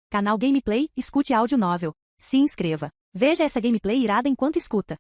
Canal Gameplay, escute áudio novel. Se inscreva. Veja essa gameplay irada enquanto escuta.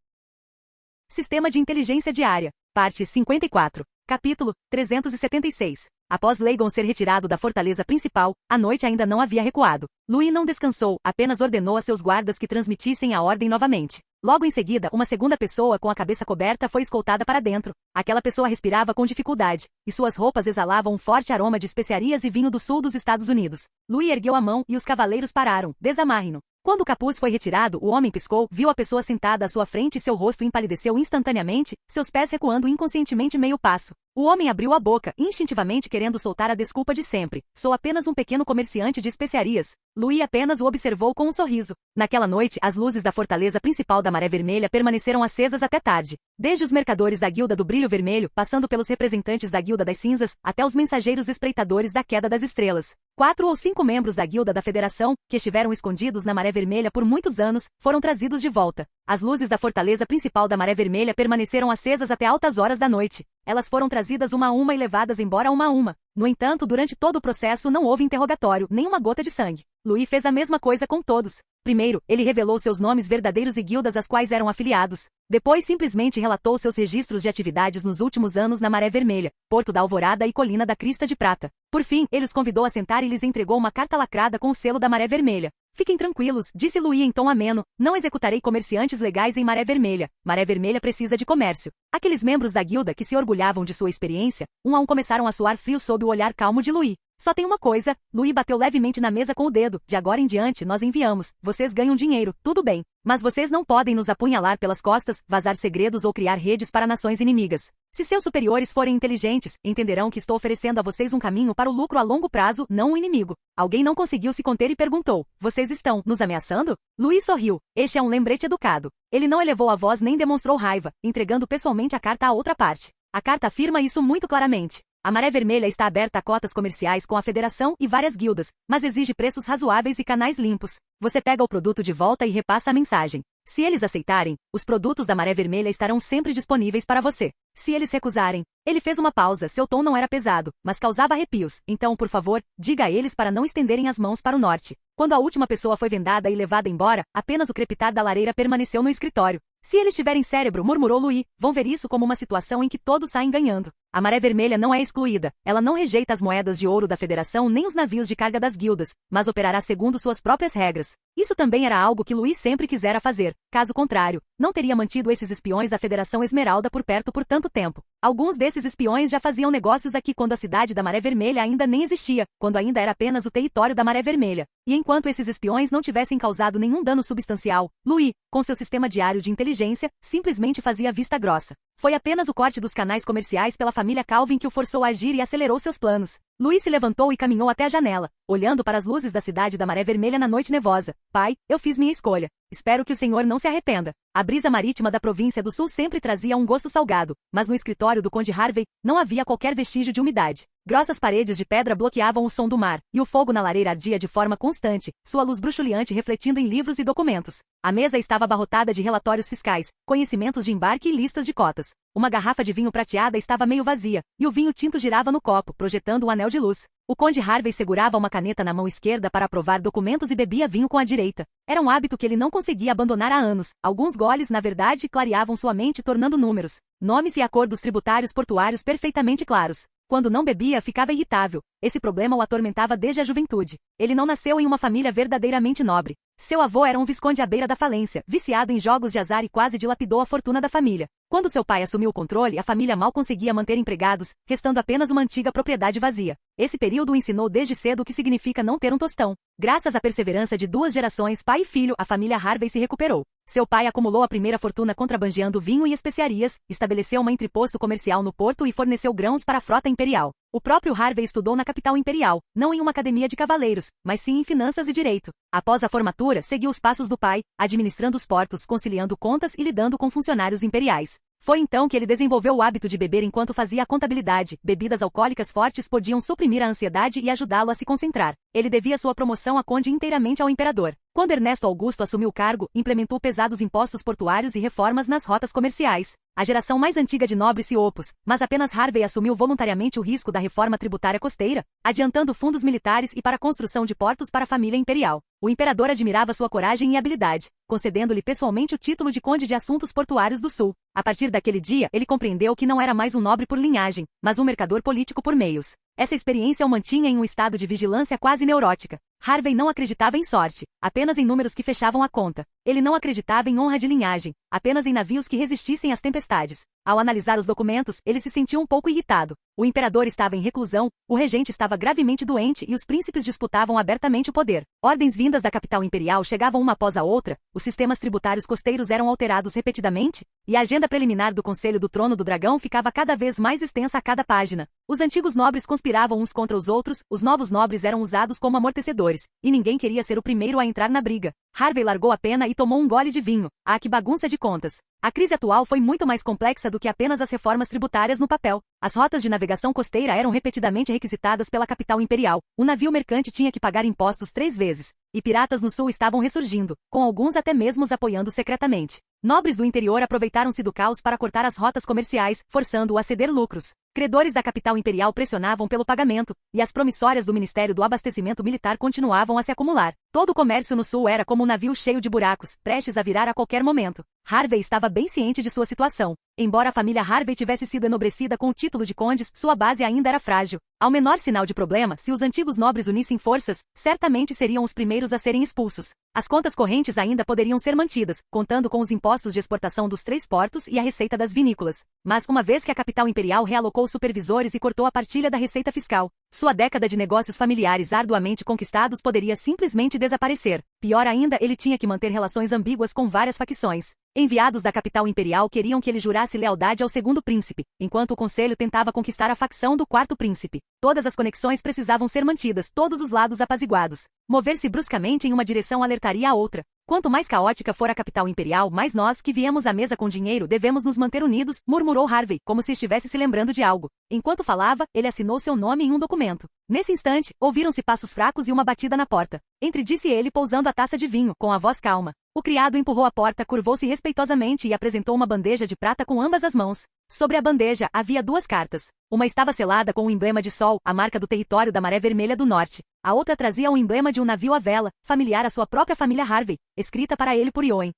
Sistema de Inteligência Diária. Parte 54. Capítulo 376. Após Leigon ser retirado da fortaleza principal, a noite ainda não havia recuado. Louis não descansou, apenas ordenou a seus guardas que transmitissem a ordem novamente. Logo em seguida, uma segunda pessoa com a cabeça coberta foi escoltada para dentro. Aquela pessoa respirava com dificuldade, e suas roupas exalavam um forte aroma de especiarias e vinho do sul dos Estados Unidos. Louis ergueu a mão e os cavaleiros pararam. Desamarre-no. Quando o capuz foi retirado, o homem piscou, viu a pessoa sentada à sua frente e seu rosto empalideceu instantaneamente, seus pés recuando inconscientemente meio passo. O homem abriu a boca, instintivamente querendo soltar a desculpa de sempre. Sou apenas um pequeno comerciante de especiarias. Louis apenas o observou com um sorriso. Naquela noite, as luzes da fortaleza principal da Maré Vermelha permaneceram acesas até tarde. Desde os mercadores da Guilda do Brilho Vermelho, passando pelos representantes da Guilda das Cinzas, até os mensageiros espreitadores da Queda das Estrelas. 4 ou 5 membros da Guilda da Federação, que estiveram escondidos na Maré Vermelha por muitos anos, foram trazidos de volta. As luzes da fortaleza principal da Maré Vermelha permaneceram acesas até altas horas da noite. Elas foram trazidas uma a uma e levadas embora uma a uma. No entanto, durante todo o processo não houve interrogatório, nem uma gota de sangue. Louis fez a mesma coisa com todos. Primeiro, ele revelou seus nomes verdadeiros e guildas às quais eram afiliados. Depois simplesmente relatou seus registros de atividades nos últimos anos na Maré Vermelha, Porto da Alvorada e Colina da Crista de Prata. Por fim, ele os convidou a sentar e lhes entregou uma carta lacrada com o selo da Maré Vermelha. Fiquem tranquilos, disse Louis em tom ameno, não executarei comerciantes legais em Maré Vermelha. Maré Vermelha precisa de comércio. Aqueles membros da guilda que se orgulhavam de sua experiência, um a um começaram a suar frio sob o olhar calmo de Louis. Só tem uma coisa, Louis bateu levemente na mesa com o dedo, de agora em diante nós enviamos, vocês ganham dinheiro, tudo bem. Mas vocês não podem nos apunhalar pelas costas, vazar segredos ou criar redes para nações inimigas. Se seus superiores forem inteligentes, entenderão que estou oferecendo a vocês um caminho para o lucro a longo prazo, não um inimigo. Alguém não conseguiu se conter e perguntou, vocês estão nos ameaçando? Louis sorriu, este é um lembrete educado. Ele não elevou a voz nem demonstrou raiva, entregando pessoalmente a carta à outra parte. A carta afirma isso muito claramente. A Maré Vermelha está aberta a cotas comerciais com a Federação e várias guildas, mas exige preços razoáveis e canais limpos. Você pega o produto de volta e repassa a mensagem. Se eles aceitarem, os produtos da Maré Vermelha estarão sempre disponíveis para você. Se eles recusarem, ele fez uma pausa, seu tom não era pesado, mas causava arrepios. Então, por favor, diga a eles para não estenderem as mãos para o norte. Quando a última pessoa foi vendada e levada embora, apenas o crepitar da lareira permaneceu no escritório. Se eles tiverem cérebro, murmurou Louis, vão ver isso como uma situação em que todos saem ganhando. A Maré Vermelha não é excluída, ela não rejeita as moedas de ouro da Federação nem os navios de carga das guildas, mas operará segundo suas próprias regras. Isso também era algo que Louis sempre quisera fazer, caso contrário, não teria mantido esses espiões da Federação Esmeralda por perto por tanto tempo. Alguns desses espiões já faziam negócios aqui quando a cidade da Maré Vermelha ainda nem existia, quando ainda era apenas o território da Maré Vermelha. E enquanto esses espiões não tivessem causado nenhum dano substancial, Louis, com seu sistema diário de inteligência, simplesmente fazia vista grossa. Foi apenas o corte dos canais comerciais pela família Calvin que o forçou a agir e acelerou seus planos. Louis se levantou e caminhou até a janela, olhando para as luzes da cidade da Maré Vermelha na noite nevosa. Pai, eu fiz minha escolha. Espero que o senhor não se arrependa. A brisa marítima da província do sul sempre trazia um gosto salgado, mas no escritório do Conde Harvey não havia qualquer vestígio de umidade. Grossas paredes de pedra bloqueavam o som do mar, e o fogo na lareira ardia de forma constante, sua luz bruxuleante refletindo em livros e documentos. A mesa estava abarrotada de relatórios fiscais, conhecimentos de embarque e listas de cotas. Uma garrafa de vinho prateada estava meio vazia, e o vinho tinto girava no copo, projetando um anel de luz. O Conde Harvey segurava uma caneta na mão esquerda para aprovar documentos e bebia vinho com a direita. Era um hábito que ele não conseguia abandonar há anos. Alguns goles, na verdade, clareavam sua mente tornando números, nomes e acordos tributários portuários perfeitamente claros. Quando não bebia, ficava irritável. Esse problema o atormentava desde a juventude. Ele não nasceu em uma família verdadeiramente nobre. Seu avô era um visconde à beira da falência, viciado em jogos de azar e quase dilapidou a fortuna da família. Quando seu pai assumiu o controle, a família mal conseguia manter empregados, restando apenas uma antiga propriedade vazia. Esse período o ensinou desde cedo o que significa não ter um tostão. Graças à perseverança de 2 gerações, pai e filho, a família Harvey se recuperou. Seu pai acumulou a primeira fortuna contrabandeando vinho e especiarias, estabeleceu um entreposto comercial no porto e forneceu grãos para a frota imperial. O próprio Harvey estudou na capital imperial, não em uma academia de cavaleiros, mas sim em finanças e direito. Após a formatura, seguiu os passos do pai, administrando os portos, conciliando contas e lidando com funcionários imperiais. Foi então que ele desenvolveu o hábito de beber enquanto fazia a contabilidade. Bebidas alcoólicas fortes podiam suprimir a ansiedade e ajudá-lo a se concentrar. Ele devia sua promoção a conde inteiramente ao imperador. Quando Ernesto Augusto assumiu o cargo, implementou pesados impostos portuários e reformas nas rotas comerciais. A geração mais antiga de nobres se opôs, mas apenas Harvey assumiu voluntariamente o risco da reforma tributária costeira, adiantando fundos militares e para a construção de portos para a família imperial. O imperador admirava sua coragem e habilidade, concedendo-lhe pessoalmente o título de Conde de Assuntos Portuários do Sul. A partir daquele dia, ele compreendeu que não era mais um nobre por linhagem, mas um mercador político por meios. Essa experiência o mantinha em um estado de vigilância quase neurótica. Harvey não acreditava em sorte, apenas em números que fechavam a conta. Ele não acreditava em honra de linhagem, apenas em navios que resistissem às tempestades. Ao analisar os documentos, ele se sentiu um pouco irritado. O imperador estava em reclusão, o regente estava gravemente doente e os príncipes disputavam abertamente o poder. Ordens vindas da capital imperial chegavam uma após a outra, os sistemas tributários costeiros eram alterados repetidamente, e a agenda preliminar do Conselho do Trono do Dragão ficava cada vez mais extensa a cada página. Os antigos nobres conspiravam uns contra os outros, os novos nobres eram usados como amortecedores, e ninguém queria ser o primeiro a entrar na briga. Harvey largou a pena e tomou um gole de vinho. Ah, que bagunça de contas! A crise atual foi muito mais complexa do que apenas as reformas tributárias no papel. As rotas de navegação costeira eram repetidamente requisitadas pela capital imperial. O navio mercante tinha que pagar impostos 3 vezes. E piratas no sul estavam ressurgindo, com alguns até mesmo os apoiando secretamente. Nobres do interior aproveitaram-se do caos para cortar as rotas comerciais, forçando-o a ceder lucros. Credores da capital imperial pressionavam pelo pagamento, e as promissórias do Ministério do Abastecimento Militar continuavam a se acumular. Todo o comércio no sul era como um navio cheio de buracos, prestes a virar a qualquer momento. Harvey estava bem ciente de sua situação. Embora a família Harvey tivesse sido enobrecida com o título de condes, sua base ainda era frágil. Ao menor sinal de problema, se os antigos nobres unissem forças, certamente seriam os primeiros a serem expulsos. As contas correntes ainda poderiam ser mantidas, contando com os impostos de exportação dos 3 portos e a receita das vinícolas. Mas, uma vez que a capital imperial realocou supervisores e cortou a partilha da receita fiscal, sua década de negócios familiares arduamente conquistados poderia simplesmente desaparecer. Pior ainda, ele tinha que manter relações ambíguas com várias facções. Enviados da capital imperial queriam que ele jurasse lealdade ao segundo príncipe, enquanto o conselho tentava conquistar a facção do quarto príncipe. Todas as conexões precisavam ser mantidas, todos os lados apaziguados. Mover-se bruscamente em uma direção alertaria a outra. Quanto mais caótica for a capital imperial, mais nós, que viemos à mesa com dinheiro, devemos nos manter unidos, murmurou Harvey, como se estivesse se lembrando de algo. Enquanto falava, ele assinou seu nome em um documento. Nesse instante, ouviram-se passos fracos e uma batida na porta. Entre disse ele pousando a taça de vinho, com a voz calma. O criado empurrou a porta, curvou-se respeitosamente e apresentou uma bandeja de prata com ambas as mãos. Sobre a bandeja, havia 2 cartas. Uma estava selada com o emblema de sol, a marca do território da Maré Vermelha do Norte. A outra trazia o emblema de um navio à vela, familiar à sua própria família Harvey, escrita para ele por Ioen.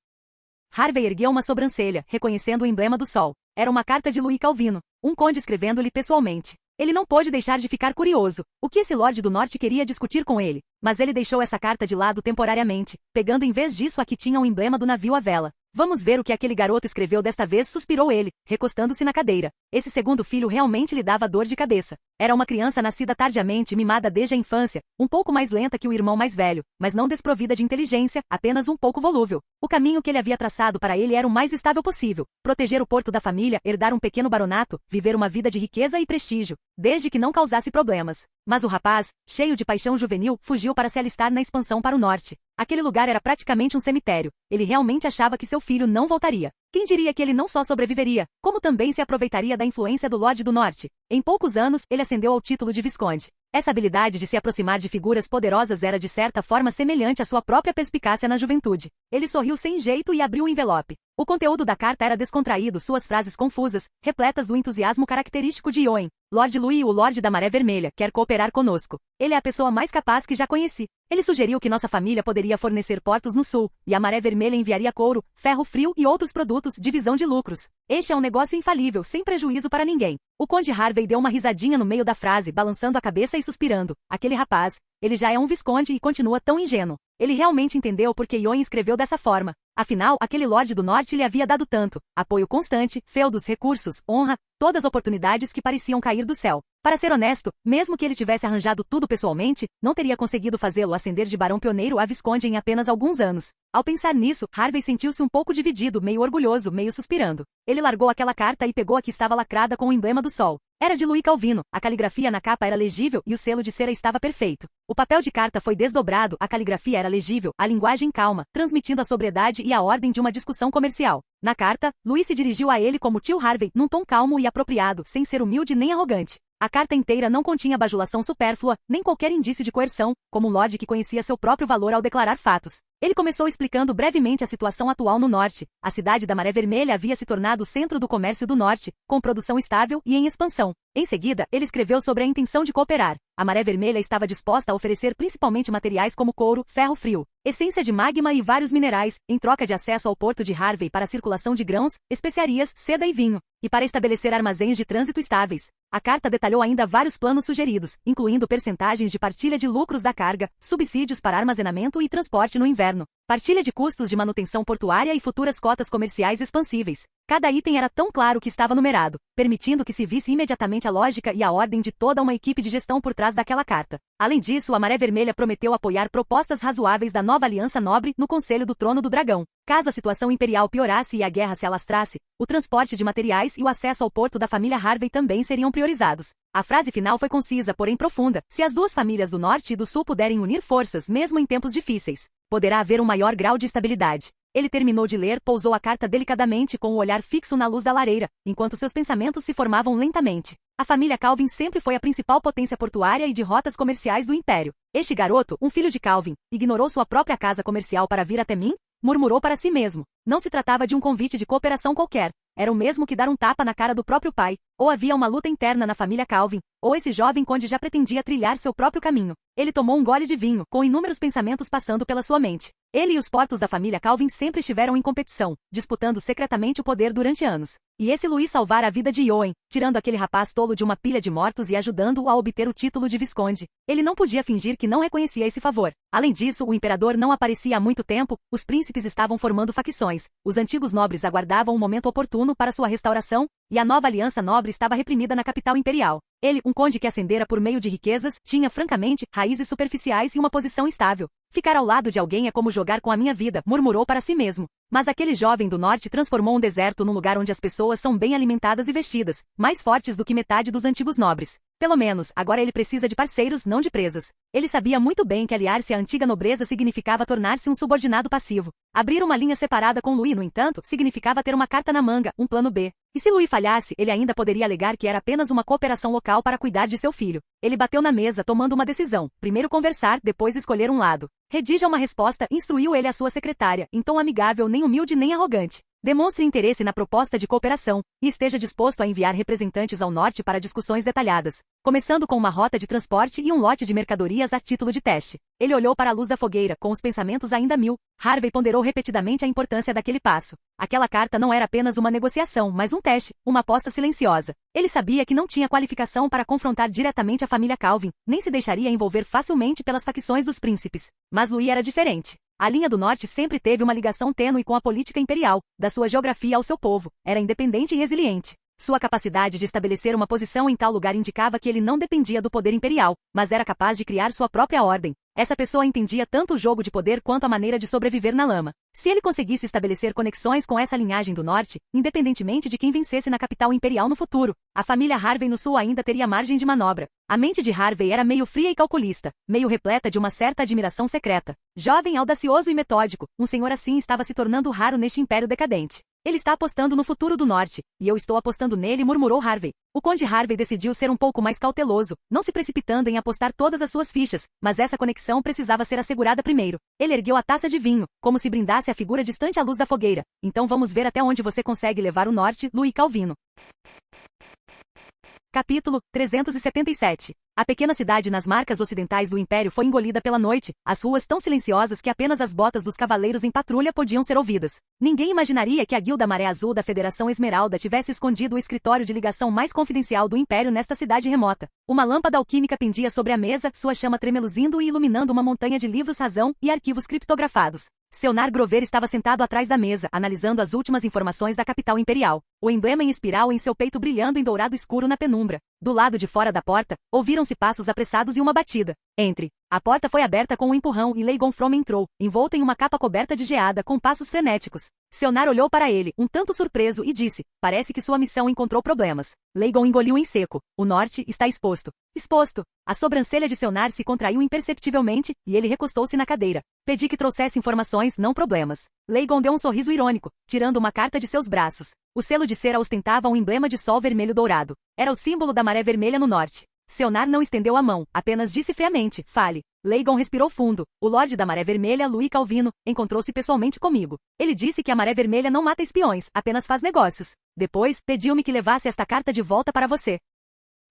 Harvey ergueu uma sobrancelha, reconhecendo o emblema do sol. Era uma carta de Louis Calvino, um conde escrevendo-lhe pessoalmente. Ele não pôde deixar de ficar curioso. O que esse Lorde do Norte queria discutir com ele? Mas ele deixou essa carta de lado temporariamente, pegando em vez disso a que tinha o emblema do navio à vela. Vamos ver o que aquele garoto escreveu desta vez, suspirou ele, recostando-se na cadeira. Esse segundo filho realmente lhe dava dor de cabeça. Era uma criança nascida tardiamente e mimada desde a infância, um pouco mais lenta que o irmão mais velho, mas não desprovida de inteligência, apenas um pouco volúvel. O caminho que ele havia traçado para ele era o mais estável possível. Proteger o porto da família, herdar um pequeno baronato, viver uma vida de riqueza e prestígio, desde que não causasse problemas. Mas o rapaz, cheio de paixão juvenil, fugiu para se alistar na expansão para o norte. Aquele lugar era praticamente um cemitério. Ele realmente achava que seu filho não voltaria. Quem diria que ele não só sobreviveria, como também se aproveitaria da influência do Lorde do Norte? Em poucos anos, ele ascendeu ao título de Visconde. Essa habilidade de se aproximar de figuras poderosas era de certa forma semelhante à sua própria perspicácia na juventude. Ele sorriu sem jeito e abriu o envelope. O conteúdo da carta era descontraído, suas frases confusas, repletas do entusiasmo característico de Ioen. Lord Louis, o Lorde da Maré Vermelha, quer cooperar conosco. Ele é a pessoa mais capaz que já conheci. Ele sugeriu que nossa família poderia fornecer portos no sul, e a Maré Vermelha enviaria couro, ferro frio e outros produtos, divisão de lucros. Este é um negócio infalível, sem prejuízo para ninguém. O Conde Harvey deu uma risadinha no meio da frase, balançando a cabeça e suspirando. Aquele rapaz, ele já é um visconde e continua tão ingênuo. Ele realmente entendeu por que Ioen escreveu dessa forma. Afinal, aquele Lorde do Norte lhe havia dado tanto. Apoio constante, feudos, recursos, honra, todas oportunidades que pareciam cair do céu. Para ser honesto, mesmo que ele tivesse arranjado tudo pessoalmente, não teria conseguido fazê-lo ascender de barão pioneiro a visconde em apenas alguns anos. Ao pensar nisso, Harvey sentiu-se um pouco dividido, meio orgulhoso, meio suspirando. Ele largou aquela carta e pegou a que estava lacrada com o emblema do sol. Era de Louis Calvino, a caligrafia na capa era legível e o selo de cera estava perfeito. O papel de carta foi desdobrado, a caligrafia era legível, a linguagem calma, transmitindo a sobriedade e a ordem de uma discussão comercial. Na carta, Louis se dirigiu a ele como tio Harvey, num tom calmo e apropriado, sem ser humilde nem arrogante. A carta inteira não continha bajulação supérflua, nem qualquer indício de coerção, como um lorde que conhecia seu próprio valor ao declarar fatos. Ele começou explicando brevemente a situação atual no norte. A cidade da Maré Vermelha havia se tornado o centro do comércio do norte, com produção estável e em expansão. Em seguida, ele escreveu sobre a intenção de cooperar. A Maré Vermelha estava disposta a oferecer principalmente materiais como couro, ferro frio, essência de magma e vários minerais, em troca de acesso ao porto de Harvey para a circulação de grãos, especiarias, seda e vinho, e para estabelecer armazéns de trânsito estáveis. A carta detalhou ainda vários planos sugeridos, incluindo percentagens de partilha de lucros da carga, subsídios para armazenamento e transporte no inverno, partilha de custos de manutenção portuária e futuras cotas comerciais expansíveis. Cada item era tão claro que estava numerado, permitindo que se visse imediatamente a lógica e a ordem de toda uma equipe de gestão por trás daquela carta. Além disso, a Maré Vermelha prometeu apoiar propostas razoáveis da nova Aliança Nobre no Conselho do Trono do Dragão. Caso a situação imperial piorasse e a guerra se alastrasse, o transporte de materiais e o acesso ao porto da família Harvey também seriam priorizados. A frase final foi concisa, porém profunda. Se as duas famílias do norte e do sul puderem unir forças, mesmo em tempos difíceis, poderá haver um maior grau de estabilidade. Ele terminou de ler, pousou a carta delicadamente com o olhar fixo na luz da lareira, enquanto seus pensamentos se formavam lentamente. A família Calvin sempre foi a principal potência portuária e de rotas comerciais do Império. Este garoto, um filho de Calvin, ignorou sua própria casa comercial para vir até mim? Murmurou para si mesmo. Não se tratava de um convite de cooperação qualquer. Era o mesmo que dar um tapa na cara do próprio pai. Ou havia uma luta interna na família Calvin, ou esse jovem conde já pretendia trilhar seu próprio caminho. Ele tomou um gole de vinho, com inúmeros pensamentos passando pela sua mente. Ele e os portos da família Calvin sempre estiveram em competição, disputando secretamente o poder durante anos. E esse Luís salvara a vida de Owen, tirando aquele rapaz tolo de uma pilha de mortos e ajudando-o a obter o título de visconde. Ele não podia fingir que não reconhecia esse favor. Além disso, o imperador não aparecia há muito tempo, os príncipes estavam formando facções, os antigos nobres aguardavam um momento oportuno para sua restauração, e a nova aliança nobre estava reprimida na capital imperial. Ele, um conde que ascendera por meio de riquezas, tinha francamente raízes superficiais e uma posição estável. Ficar ao lado de alguém é como jogar com a minha vida, murmurou para si mesmo. Mas aquele jovem do norte transformou um deserto num lugar onde as pessoas são bem alimentadas e vestidas, mais fortes do que metade dos antigos nobres. Pelo menos, agora ele precisa de parceiros, não de presas. Ele sabia muito bem que aliar-se à antiga nobreza significava tornar-se um subordinado passivo. Abrir uma linha separada com Louis, no entanto, significava ter uma carta na manga, um plano B. E se Louis falhasse, ele ainda poderia alegar que era apenas uma cooperação local para cuidar de seu filho. Ele bateu na mesa tomando uma decisão. Primeiro conversar, depois escolher um lado. Redija uma resposta, instruiu ele a sua secretária, em tom amigável, nem humilde nem arrogante. Demonstre interesse na proposta de cooperação, e esteja disposto a enviar representantes ao norte para discussões detalhadas, começando com uma rota de transporte e um lote de mercadorias a título de teste. Ele olhou para a luz da fogueira, com os pensamentos ainda a mil. Harvey ponderou repetidamente a importância daquele passo. Aquela carta não era apenas uma negociação, mas um teste, uma aposta silenciosa. Ele sabia que não tinha qualificação para confrontar diretamente a família Calvin, nem se deixaria envolver facilmente pelas facções dos príncipes. Mas Louis era diferente. A linha do norte sempre teve uma ligação tênue com a política imperial, da sua geografia ao seu povo, era independente e resiliente. Sua capacidade de estabelecer uma posição em tal lugar indicava que ele não dependia do poder imperial, mas era capaz de criar sua própria ordem. Essa pessoa entendia tanto o jogo de poder quanto a maneira de sobreviver na lama. Se ele conseguisse estabelecer conexões com essa linhagem do norte, independentemente de quem vencesse na capital imperial no futuro, a família Harvey no sul ainda teria margem de manobra. A mente de Harvey era meio fria e calculista, meio repleta de uma certa admiração secreta. Jovem, audacioso e metódico, um senhor assim estava se tornando raro neste império decadente. Ele está apostando no futuro do norte, e eu estou apostando nele, murmurou Harvey. O conde Harvey decidiu ser um pouco mais cauteloso, não se precipitando em apostar todas as suas fichas, mas essa conexão precisava ser assegurada primeiro. Ele ergueu a taça de vinho, como se brindasse a figura distante à luz da fogueira. Então vamos ver até onde você consegue levar o norte, Louis Calvino. Capítulo 377. A pequena cidade nas marcas ocidentais do Império foi engolida pela noite, as ruas tão silenciosas que apenas as botas dos cavaleiros em patrulha podiam ser ouvidas. Ninguém imaginaria que a Guilda Maré Azul da Federação Esmeralda tivesse escondido o escritório de ligação mais confidencial do Império nesta cidade remota. Uma lâmpada alquímica pendia sobre a mesa, sua chama tremeluzindo e iluminando uma montanha de livros razão e arquivos criptografados. Seonar Grover estava sentado atrás da mesa, analisando as últimas informações da capital imperial. O emblema em espiral em seu peito brilhando em dourado escuro na penumbra. Do lado de fora da porta, ouviram-se passos apressados e uma batida. Entre. A porta foi aberta com um empurrão e Leigon From entrou, envolto em uma capa coberta de geada com passos frenéticos. Seonar olhou para ele, um tanto surpreso, e disse, parece que sua missão encontrou problemas. Leigon engoliu em seco. O norte está exposto. Exposto. A sobrancelha de Seonar se contraiu imperceptivelmente, e ele recostou-se na cadeira. Pedi que trouxesse informações, não problemas. Leigon deu um sorriso irônico, tirando uma carta de seus braços. O selo de cera ostentava um emblema de sol vermelho dourado. Era o símbolo da maré vermelha no norte. Seonar não estendeu a mão, apenas disse friamente, fale. Leigon respirou fundo. O Lorde da Maré Vermelha, Louis Calvino, encontrou-se pessoalmente comigo. Ele disse que a Maré Vermelha não mata espiões, apenas faz negócios. Depois, pediu-me que levasse esta carta de volta para você.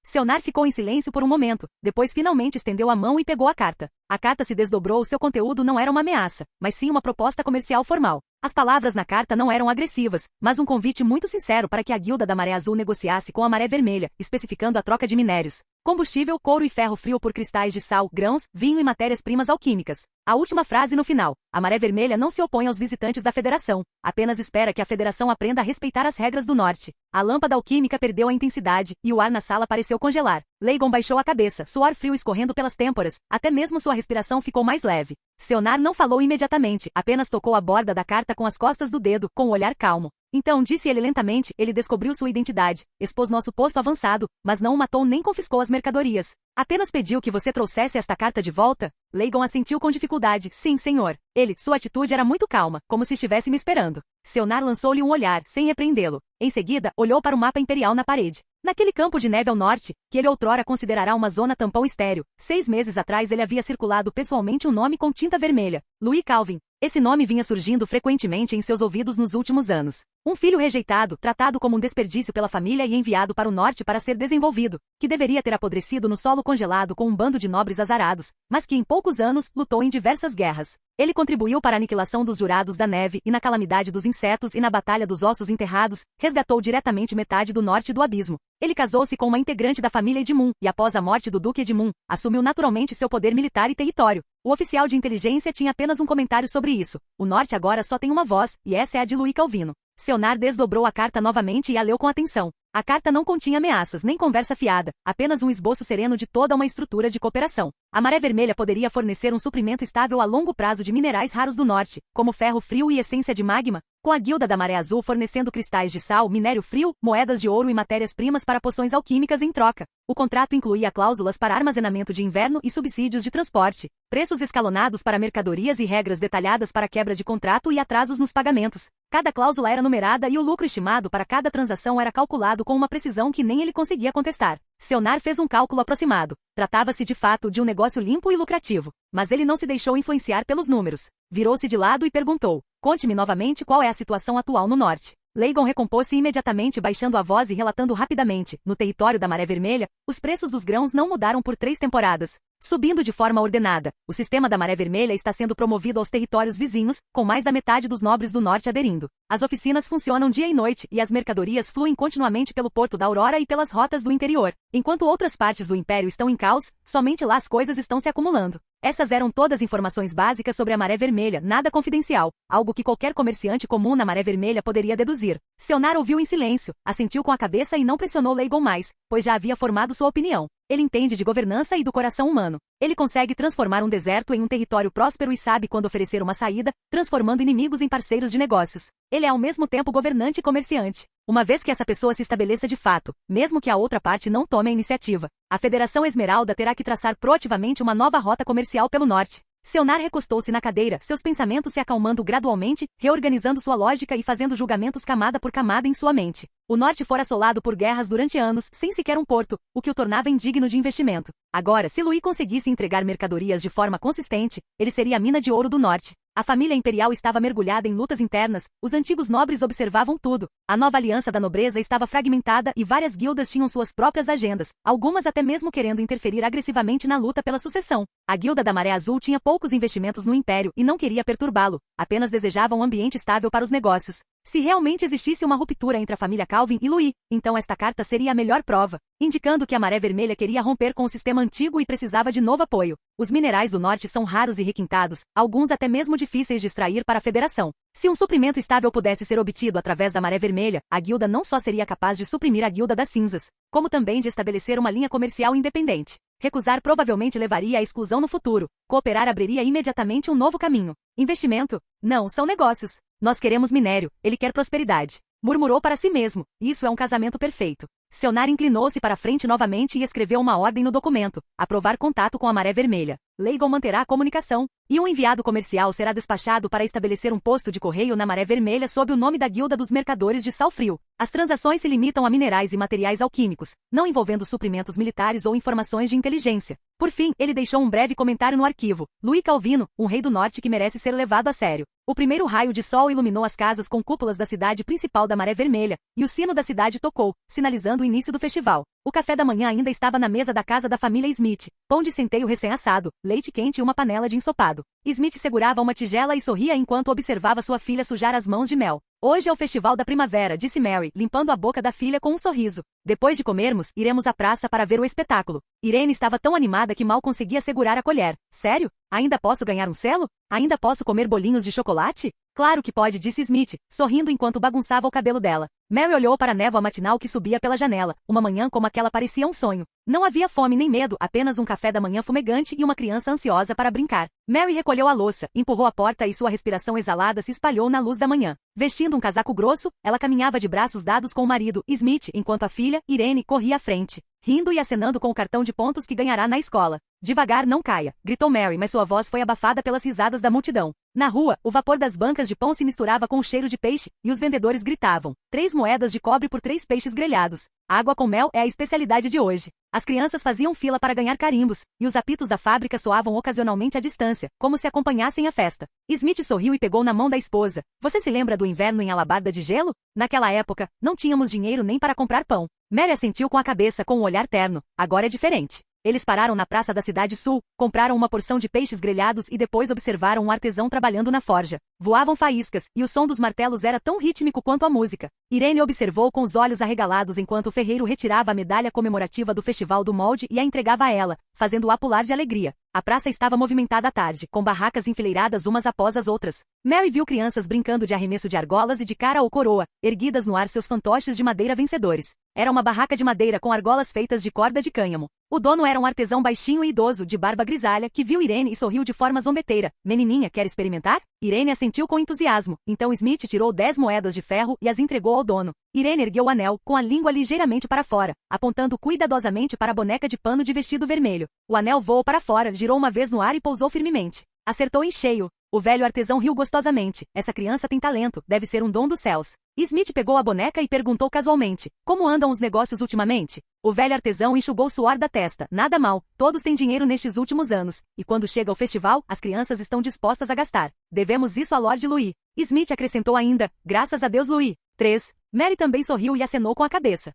Seonar ficou em silêncio por um momento, depois finalmente estendeu a mão e pegou a carta. A carta se desdobrou, seu conteúdo não era uma ameaça, mas sim uma proposta comercial formal. As palavras na carta não eram agressivas, mas um convite muito sincero para que a Guilda da Maré Azul negociasse com a Maré Vermelha, especificando a troca de minérios, combustível, couro e ferro frio por cristais de sal, grãos, vinho e matérias-primas alquímicas. A última frase no final. A Maré Vermelha não se opõe aos visitantes da Federação, apenas espera que a Federação aprenda a respeitar as regras do Norte. A lâmpada alquímica perdeu a intensidade, e o ar na sala pareceu congelar. Leigon baixou a cabeça, suor frio escorrendo pelas têmporas, até mesmo sua respiração ficou mais leve. Seonar não falou imediatamente, apenas tocou a borda da carta com as costas do dedo, com um olhar calmo. Então, disse ele lentamente, ele descobriu sua identidade, expôs nosso posto avançado, mas não o matou nem confiscou as mercadorias. Apenas pediu que você trouxesse esta carta de volta? Leigon assentiu com dificuldade. Sim, senhor. Sua atitude era muito calma, como se estivesse me esperando. Seonar lançou-lhe um olhar, sem repreendê-lo. Em seguida, olhou para o mapa imperial na parede. Naquele campo de neve ao norte, que ele outrora considerará uma zona tampão estéril, 6 meses atrás ele havia circulado pessoalmente um nome com tinta vermelha. Louis Calvin. Esse nome vinha surgindo frequentemente em seus ouvidos nos últimos anos. Um filho rejeitado, tratado como um desperdício pela família e enviado para o norte para ser desenvolvido, que deveria ter apodrecido no solo congelado com um bando de nobres azarados, mas que em poucos anos lutou em diversas guerras. Ele contribuiu para a aniquilação dos Jurados da Neve e na calamidade dos insetos e na Batalha dos Ossos Enterrados, resgatou diretamente metade do norte do abismo. Ele casou-se com uma integrante da família Edmund e após a morte do Duque Edmund, assumiu naturalmente seu poder militar e território. O oficial de inteligência tinha apenas um comentário sobre isso. O norte agora só tem uma voz, e essa é a de Louis Calvino. Seonar desdobrou a carta novamente e a leu com atenção. A carta não continha ameaças nem conversa fiada, apenas um esboço sereno de toda uma estrutura de cooperação. A Maré Vermelha poderia fornecer um suprimento estável a longo prazo de minerais raros do norte, como ferro frio e essência de magma, com a Guilda da Maré Azul fornecendo cristais de sal, minério frio, moedas de ouro e matérias-primas para poções alquímicas em troca. O contrato incluía cláusulas para armazenamento de inverno e subsídios de transporte, preços escalonados para mercadorias e regras detalhadas para quebra de contrato e atrasos nos pagamentos. Cada cláusula era numerada e o lucro estimado para cada transação era calculado com uma precisão que nem ele conseguia contestar. Seonar fez um cálculo aproximado. Tratava-se de fato de um negócio limpo e lucrativo. Mas ele não se deixou influenciar pelos números. Virou-se de lado e perguntou, conte-me novamente qual é a situação atual no norte. Leigon recompôs-se imediatamente baixando a voz e relatando rapidamente, no território da Maré Vermelha, os preços dos grãos não mudaram por 3 temporadas, subindo de forma ordenada. O sistema da Maré Vermelha está sendo promovido aos territórios vizinhos, com mais da metade dos nobres do norte aderindo. As oficinas funcionam dia e noite e as mercadorias fluem continuamente pelo Porto da Aurora e pelas rotas do interior. Enquanto outras partes do Império estão em caos, somente lá as coisas estão se acumulando. Essas eram todas informações básicas sobre a Maré Vermelha, nada confidencial, algo que qualquer comerciante comum na Maré Vermelha poderia deduzir. Seonar ouviu em silêncio, assentiu com a cabeça e não pressionou Leigon mais, pois já havia formado sua opinião. Ele entende de governança e do coração humano. Ele consegue transformar um deserto em um território próspero e sabe quando oferecer uma saída, transformando inimigos em parceiros de negócios. Ele é ao mesmo tempo governante e comerciante. Uma vez que essa pessoa se estabeleça de fato, mesmo que a outra parte não tome a iniciativa, a Federação Esmeralda terá que traçar proativamente uma nova rota comercial pelo norte. Seonar recostou-se na cadeira, seus pensamentos se acalmando gradualmente, reorganizando sua lógica e fazendo julgamentos camada por camada em sua mente. O norte fora assolado por guerras durante anos, sem sequer um porto, o que o tornava indigno de investimento. Agora, se Louis conseguisse entregar mercadorias de forma consistente, ele seria a mina de ouro do norte. A família imperial estava mergulhada em lutas internas, os antigos nobres observavam tudo. A nova aliança da nobreza estava fragmentada e várias guildas tinham suas próprias agendas, algumas até mesmo querendo interferir agressivamente na luta pela sucessão. A Guilda da Maré Azul tinha poucos investimentos no Império e não queria perturbá-lo, apenas desejava um ambiente estável para os negócios. Se realmente existisse uma ruptura entre a família Calvin e Louis, então esta carta seria a melhor prova, indicando que a Maré Vermelha queria romper com o sistema antigo e precisava de novo apoio. Os minerais do norte são raros e requintados, alguns até mesmo difíceis de extrair para a Federação. Se um suprimento estável pudesse ser obtido através da Maré Vermelha, a guilda não só seria capaz de suprimir a Guilda das Cinzas, como também de estabelecer uma linha comercial independente. Recusar provavelmente levaria à exclusão no futuro. Cooperar abriria imediatamente um novo caminho. Investimento? Não, são negócios. Nós queremos minério, ele quer prosperidade. Murmurou para si mesmo. Isso é um casamento perfeito. Seonar inclinou-se para frente novamente e escreveu uma ordem no documento. Aprovar contato com a Maré Vermelha. Leighton manterá a comunicação. E um enviado comercial será despachado para estabelecer um posto de correio na Maré Vermelha sob o nome da Guilda dos Mercadores de Sal Frio. As transações se limitam a minerais e materiais alquímicos, não envolvendo suprimentos militares ou informações de inteligência. Por fim, ele deixou um breve comentário no arquivo. Louis Calvino, um rei do norte que merece ser levado a sério. O primeiro raio de sol iluminou as casas com cúpulas da cidade principal da Maré Vermelha, e o sino da cidade tocou, sinalizando o início do festival. O café da manhã ainda estava na mesa da casa da família Smith. Pão de centeio recém-assado, leite quente e uma panela de ensopado. Smith segurava uma tigela e sorria enquanto observava sua filha sujar as mãos de mel. Hoje é o festival da primavera, disse Mary, limpando a boca da filha com um sorriso. Depois de comermos, iremos à praça para ver o espetáculo. Irene estava tão animada que mal conseguia segurar a colher. Sério? Ainda posso ganhar um selo? Ainda posso comer bolinhos de chocolate? Claro que pode, disse Smith, sorrindo enquanto bagunçava o cabelo dela. Mary olhou para a névoa matinal que subia pela janela. Uma manhã como aquela parecia um sonho. Não havia fome nem medo, apenas um café da manhã fumegante e uma criança ansiosa para brincar. Mary recolheu a louça, empurrou a porta e sua respiração exalada se espalhou na luz da manhã. Vestindo um casaco grosso, ela caminhava de braços dados com o marido, Smith, enquanto a filha, Irene, corria à frente, rindo e acenando com o cartão de pontos que ganhará na escola. Devagar, não caia, gritou Mary, mas sua voz foi abafada pelas risadas da multidão. Na rua, o vapor das bancas de pão se misturava com o cheiro de peixe, e os vendedores gritavam. 3 moedas de cobre por 3 peixes grelhados. Água com mel é a especialidade de hoje. As crianças faziam fila para ganhar carimbos, e os apitos da fábrica soavam ocasionalmente à distância, como se acompanhassem a festa. Smith sorriu e pegou na mão da esposa. Você se lembra do inverno em Alabarda de Gelo? Naquela época, não tínhamos dinheiro nem para comprar pão. Mary assentiu com a cabeça com um olhar terno. Agora é diferente. Eles pararam na praça da cidade sul, compraram uma porção de peixes grelhados e depois observaram um artesão trabalhando na forja. Voavam faíscas, e o som dos martelos era tão rítmico quanto a música. Irene observou com os olhos arregalados enquanto o ferreiro retirava a medalha comemorativa do festival do molde e a entregava a ela, fazendo-a pular de alegria. A praça estava movimentada à tarde, com barracas enfileiradas umas após as outras. Mary viu crianças brincando de arremesso de argolas e de cara ou coroa, erguidas no ar seus fantoches de madeira vencedores. Era uma barraca de madeira com argolas feitas de corda de cânhamo. O dono era um artesão baixinho e idoso, de barba grisalha, que viu Irene e sorriu de forma zombeteira. Menininha, quer experimentar? Irene assentiu com entusiasmo. Então Smith tirou 10 moedas de ferro e as entregou ao dono. Irene ergueu o anel, com a língua ligeiramente para fora, apontando cuidadosamente para a boneca de pano de vestido vermelho. O anel voou para fora, girou uma vez no ar e pousou firmemente. Acertou em cheio. O velho artesão riu gostosamente. Essa criança tem talento, deve ser um dom dos céus. Smith pegou a boneca e perguntou casualmente. Como andam os negócios ultimamente? O velho artesão enxugou o suor da testa. Nada mal, todos têm dinheiro nestes últimos anos. E quando chega o festival, as crianças estão dispostas a gastar. Devemos isso a Lord Louis. Smith acrescentou ainda. Graças a Deus, Louis. 3. Mary também sorriu e acenou com a cabeça.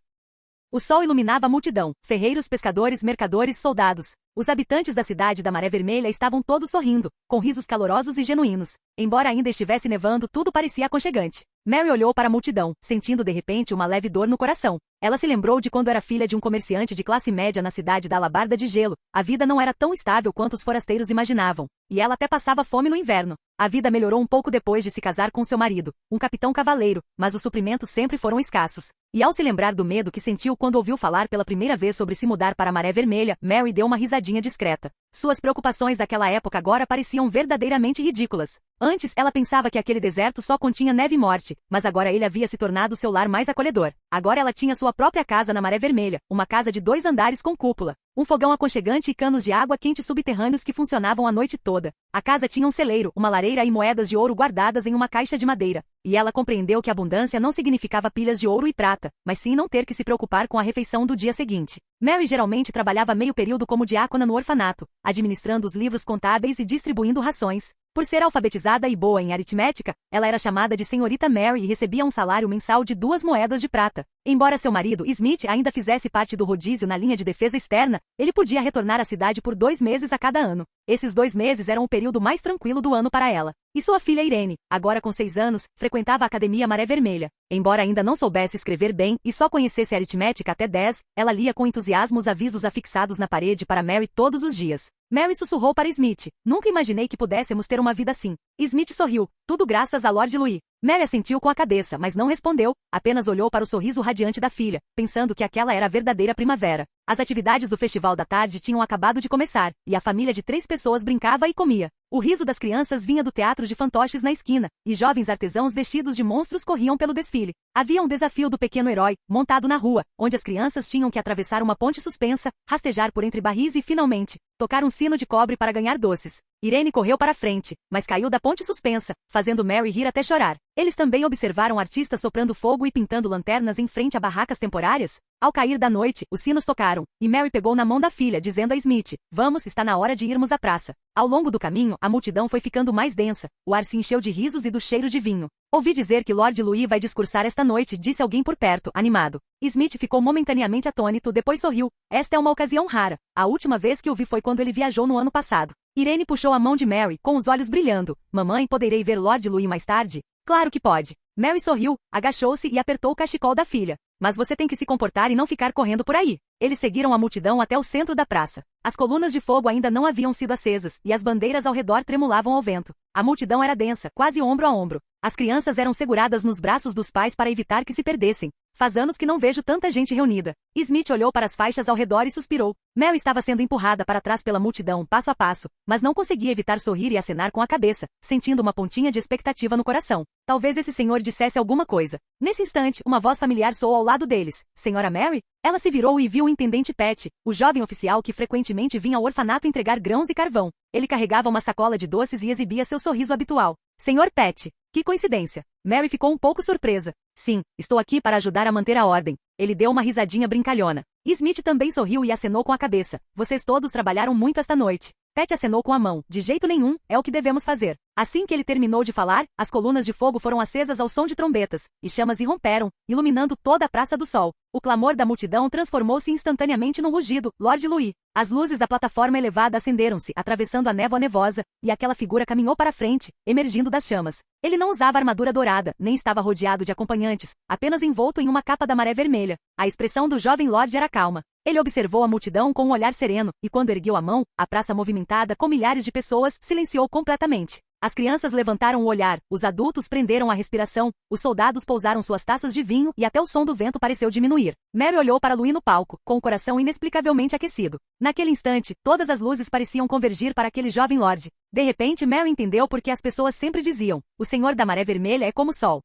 O sol iluminava a multidão. Ferreiros, pescadores, mercadores, soldados. Os habitantes da cidade da Maré Vermelha estavam todos sorrindo, com risos calorosos e genuínos. Embora ainda estivesse nevando, tudo parecia aconchegante. Mary olhou para a multidão, sentindo de repente uma leve dor no coração. Ela se lembrou de quando era filha de um comerciante de classe média na cidade da Alabarda de Gelo. A vida não era tão estável quanto os forasteiros imaginavam, e ela até passava fome no inverno. A vida melhorou um pouco depois de se casar com seu marido, um capitão cavaleiro, mas os suprimentos sempre foram escassos. E ao se lembrar do medo que sentiu quando ouviu falar pela primeira vez sobre se mudar para a Maré Vermelha, Mary deu uma risadinha discreta. Suas preocupações daquela época agora pareciam verdadeiramente ridículas. Antes, ela pensava que aquele deserto só continha neve e morte, mas agora ele havia se tornado seu lar mais acolhedor. Agora ela tinha sua própria casa na Maré Vermelha, uma casa de 2 andares com cúpula, um fogão aconchegante e canos de água quente subterrâneos que funcionavam a noite toda. A casa tinha um celeiro, uma lareira e moedas de ouro guardadas em uma caixa de madeira. E ela compreendeu que abundância não significava pilhas de ouro e prata, mas sim não ter que se preocupar com a refeição do dia seguinte. Mary geralmente trabalhava meio período como diácona no orfanato, administrando os livros contábeis e distribuindo rações. Por ser alfabetizada e boa em aritmética, ela era chamada de Senhorita Mary e recebia um salário mensal de 2 moedas de prata. Embora seu marido, Smith, ainda fizesse parte do rodízio na linha de defesa externa, ele podia retornar à cidade por 2 meses a cada ano. Esses 2 meses eram o período mais tranquilo do ano para ela. E sua filha Irene, agora com 6 anos, frequentava a Academia Maré Vermelha. Embora ainda não soubesse escrever bem e só conhecesse a aritmética até 10, ela lia com entusiasmo os avisos afixados na parede para Mary todos os dias. Mary sussurrou para Smith. Nunca imaginei que pudéssemos ter uma vida assim. Smith sorriu. Tudo graças a Lord Louis. Mary assentiu com a cabeça, mas não respondeu, apenas olhou para o sorriso radiante da filha, pensando que aquela era a verdadeira primavera. As atividades do festival da tarde tinham acabado de começar, e a família de 3 pessoas brincava e comia. O riso das crianças vinha do teatro de fantoches na esquina, e jovens artesãos vestidos de monstros corriam pelo desfile. Havia um desafio do pequeno herói, montado na rua, onde as crianças tinham que atravessar uma ponte suspensa, rastejar por entre barris e, finalmente, tocar um sino de cobre para ganhar doces. Irene correu para a frente, mas caiu da ponte suspensa, fazendo Mary rir até chorar. Eles também observaram artistas soprando fogo e pintando lanternas em frente a barracas temporárias. Ao cair da noite, os sinos tocaram, e Mary pegou na mão da filha, dizendo a Smith: "Vamos, está na hora de irmos à praça." Ao longo do caminho, a multidão foi ficando mais densa, o ar se encheu de risos e do cheiro de vinho. "Ouvi dizer que Lord Louis vai discursar esta noite", disse alguém por perto, animado. Smith ficou momentaneamente atônito, depois sorriu. "Esta é uma ocasião rara. A última vez que o vi foi quando ele viajou no ano passado." Irene puxou a mão de Mary, com os olhos brilhando. "Mamãe, poderei ver Lord Louis mais tarde?" "Claro que pode." Mary sorriu, agachou-se e apertou o cachecol da filha. "Mas você tem que se comportar e não ficar correndo por aí." Eles seguiram a multidão até o centro da praça. As colunas de fogo ainda não haviam sido acesas, e as bandeiras ao redor tremulavam ao vento. A multidão era densa, quase ombro a ombro. As crianças eram seguradas nos braços dos pais para evitar que se perdessem. "Faz anos que não vejo tanta gente reunida." Smith olhou para as faixas ao redor e suspirou. Mary estava sendo empurrada para trás pela multidão, passo a passo, mas não conseguia evitar sorrir e acenar com a cabeça, sentindo uma pontinha de expectativa no coração. Talvez esse senhor dissesse alguma coisa. Nesse instante, uma voz familiar soou ao lado deles. "Senhora Mary?" Ela se virou e viu o intendente Pat, o jovem oficial que frequentemente vinha ao orfanato entregar grãos e carvão. Ele carregava uma sacola de doces e exibia seu sorriso habitual. "Senhor Pat, que coincidência." Mary ficou um pouco surpresa. "Sim, estou aqui para ajudar a manter a ordem." Ele deu uma risadinha brincalhona. Smith também sorriu e acenou com a cabeça. "Vocês todos trabalharam muito esta noite." Pat acenou com a mão. "De jeito nenhum, é o que devemos fazer." Assim que ele terminou de falar, as colunas de fogo foram acesas ao som de trombetas, e chamas irromperam, iluminando toda a Praça do Sol. O clamor da multidão transformou-se instantaneamente num rugido. "Lord Louis." As luzes da plataforma elevada acenderam-se, atravessando a névoa nevosa, e aquela figura caminhou para a frente, emergindo das chamas. Ele não usava armadura dourada, nem estava rodeado de acompanhantes, apenas envolto em uma capa da maré vermelha. A expressão do jovem Lorde era calma. Ele observou a multidão com um olhar sereno, e quando ergueu a mão, a praça movimentada com milhares de pessoas silenciou completamente. As crianças levantaram o olhar, os adultos prenderam a respiração, os soldados pousaram suas taças de vinho e até o som do vento pareceu diminuir. Mary olhou para Louis no palco, com o coração inexplicavelmente aquecido. Naquele instante, todas as luzes pareciam convergir para aquele jovem lorde. De repente, Mary entendeu por que as pessoas sempre diziam: "O Senhor da Maré Vermelha é como o sol."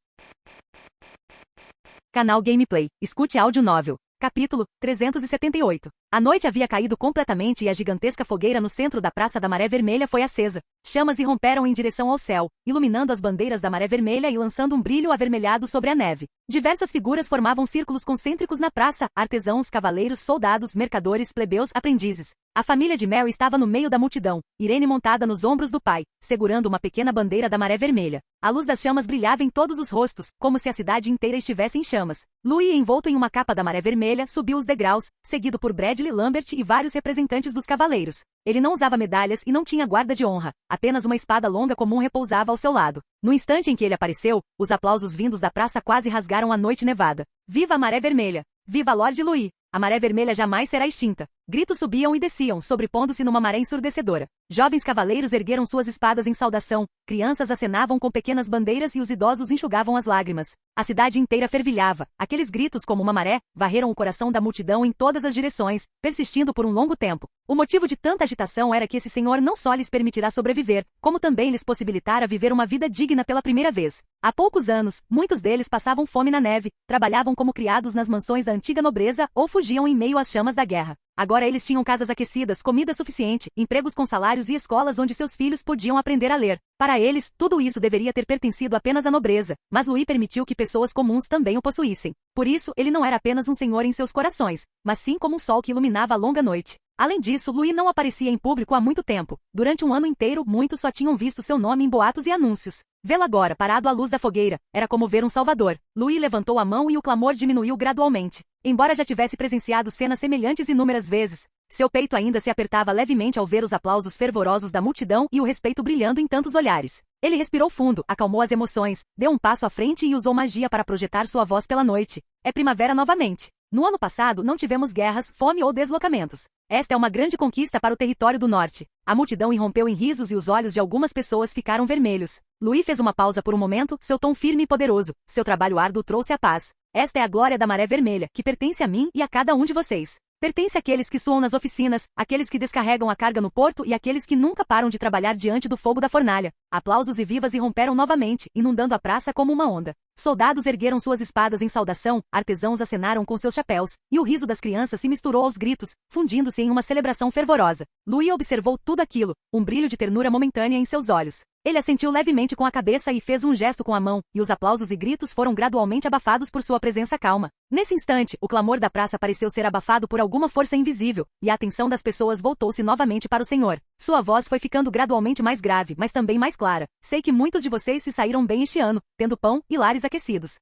Canal Gameplay. Escute áudio novel. Capítulo 378. A noite havia caído completamente e a gigantesca fogueira no centro da Praça da Maré Vermelha foi acesa. Chamas irromperam em direção ao céu, iluminando as bandeiras da Maré Vermelha e lançando um brilho avermelhado sobre a neve. Diversas figuras formavam círculos concêntricos na praça: artesãos, cavaleiros, soldados, mercadores, plebeus, aprendizes. A família de Mary estava no meio da multidão, Irene montada nos ombros do pai, segurando uma pequena bandeira da Maré Vermelha. A luz das chamas brilhava em todos os rostos, como se a cidade inteira estivesse em chamas. Louis, envolto em uma capa da Maré Vermelha, subiu os degraus, seguido por Bradley Lambert e vários representantes dos cavaleiros. Ele não usava medalhas e não tinha guarda de honra, apenas uma espada longa comum repousava ao seu lado. No instante em que ele apareceu, os aplausos vindos da praça quase rasgaram a noite nevada. "Viva a Maré Vermelha! Viva Lord Louis! A Maré Vermelha jamais será extinta." Gritos subiam e desciam, sobrepondo-se numa maré ensurdecedora. Jovens cavaleiros ergueram suas espadas em saudação, crianças acenavam com pequenas bandeiras e os idosos enxugavam as lágrimas. A cidade inteira fervilhava. Aqueles gritos, como uma maré, varreram o coração da multidão em todas as direções, persistindo por um longo tempo. O motivo de tanta agitação era que esse senhor não só lhes permitirá sobreviver, como também lhes possibilitará viver uma vida digna pela primeira vez. Há poucos anos, muitos deles passavam fome na neve, trabalhavam como criados nas mansões da antiga nobreza ou fugiam em meio às chamas da guerra. Agora eles tinham casas aquecidas, comida suficiente, empregos com salários e escolas onde seus filhos podiam aprender a ler. Para eles, tudo isso deveria ter pertencido apenas à nobreza, mas Louis permitiu que pessoas comuns também o possuíssem. Por isso, ele não era apenas um senhor em seus corações, mas sim como um sol que iluminava a longa noite. Além disso, Louis não aparecia em público há muito tempo. Durante um ano inteiro, muitos só tinham visto seu nome em boatos e anúncios. Vê-lo agora, parado à luz da fogueira, era como ver um salvador. Louis levantou a mão e o clamor diminuiu gradualmente. Embora já tivesse presenciado cenas semelhantes inúmeras vezes, seu peito ainda se apertava levemente ao ver os aplausos fervorosos da multidão e o respeito brilhando em tantos olhares. Ele respirou fundo, acalmou as emoções, deu um passo à frente e usou magia para projetar sua voz pela noite. É primavera novamente. No ano passado não tivemos guerras, fome ou deslocamentos. Esta é uma grande conquista para o território do norte. A multidão irrompeu em risos e os olhos de algumas pessoas ficaram vermelhos. Louis fez uma pausa por um momento, seu tom firme e poderoso. Seu trabalho árduo trouxe a paz. Esta é a glória da Maré Vermelha, que pertence a mim e a cada um de vocês. Pertence àqueles que suam nas oficinas, àqueles que descarregam a carga no porto e àqueles que nunca param de trabalhar diante do fogo da fornalha. Aplausos e vivas irromperam novamente, inundando a praça como uma onda. Soldados ergueram suas espadas em saudação, artesãos acenaram com seus chapéus, e o riso das crianças se misturou aos gritos, fundindo-se em uma celebração fervorosa. Louis observou tudo aquilo, um brilho de ternura momentânea em seus olhos. Ele assentiu levemente com a cabeça e fez um gesto com a mão, e os aplausos e gritos foram gradualmente abafados por sua presença calma. Nesse instante, o clamor da praça pareceu ser abafado por alguma força invisível, e a atenção das pessoas voltou-se novamente para o Senhor. Sua voz foi ficando gradualmente mais grave, mas também mais clara. Sei que muitos de vocês se saíram bem este ano, tendo pão e lares aquecidos.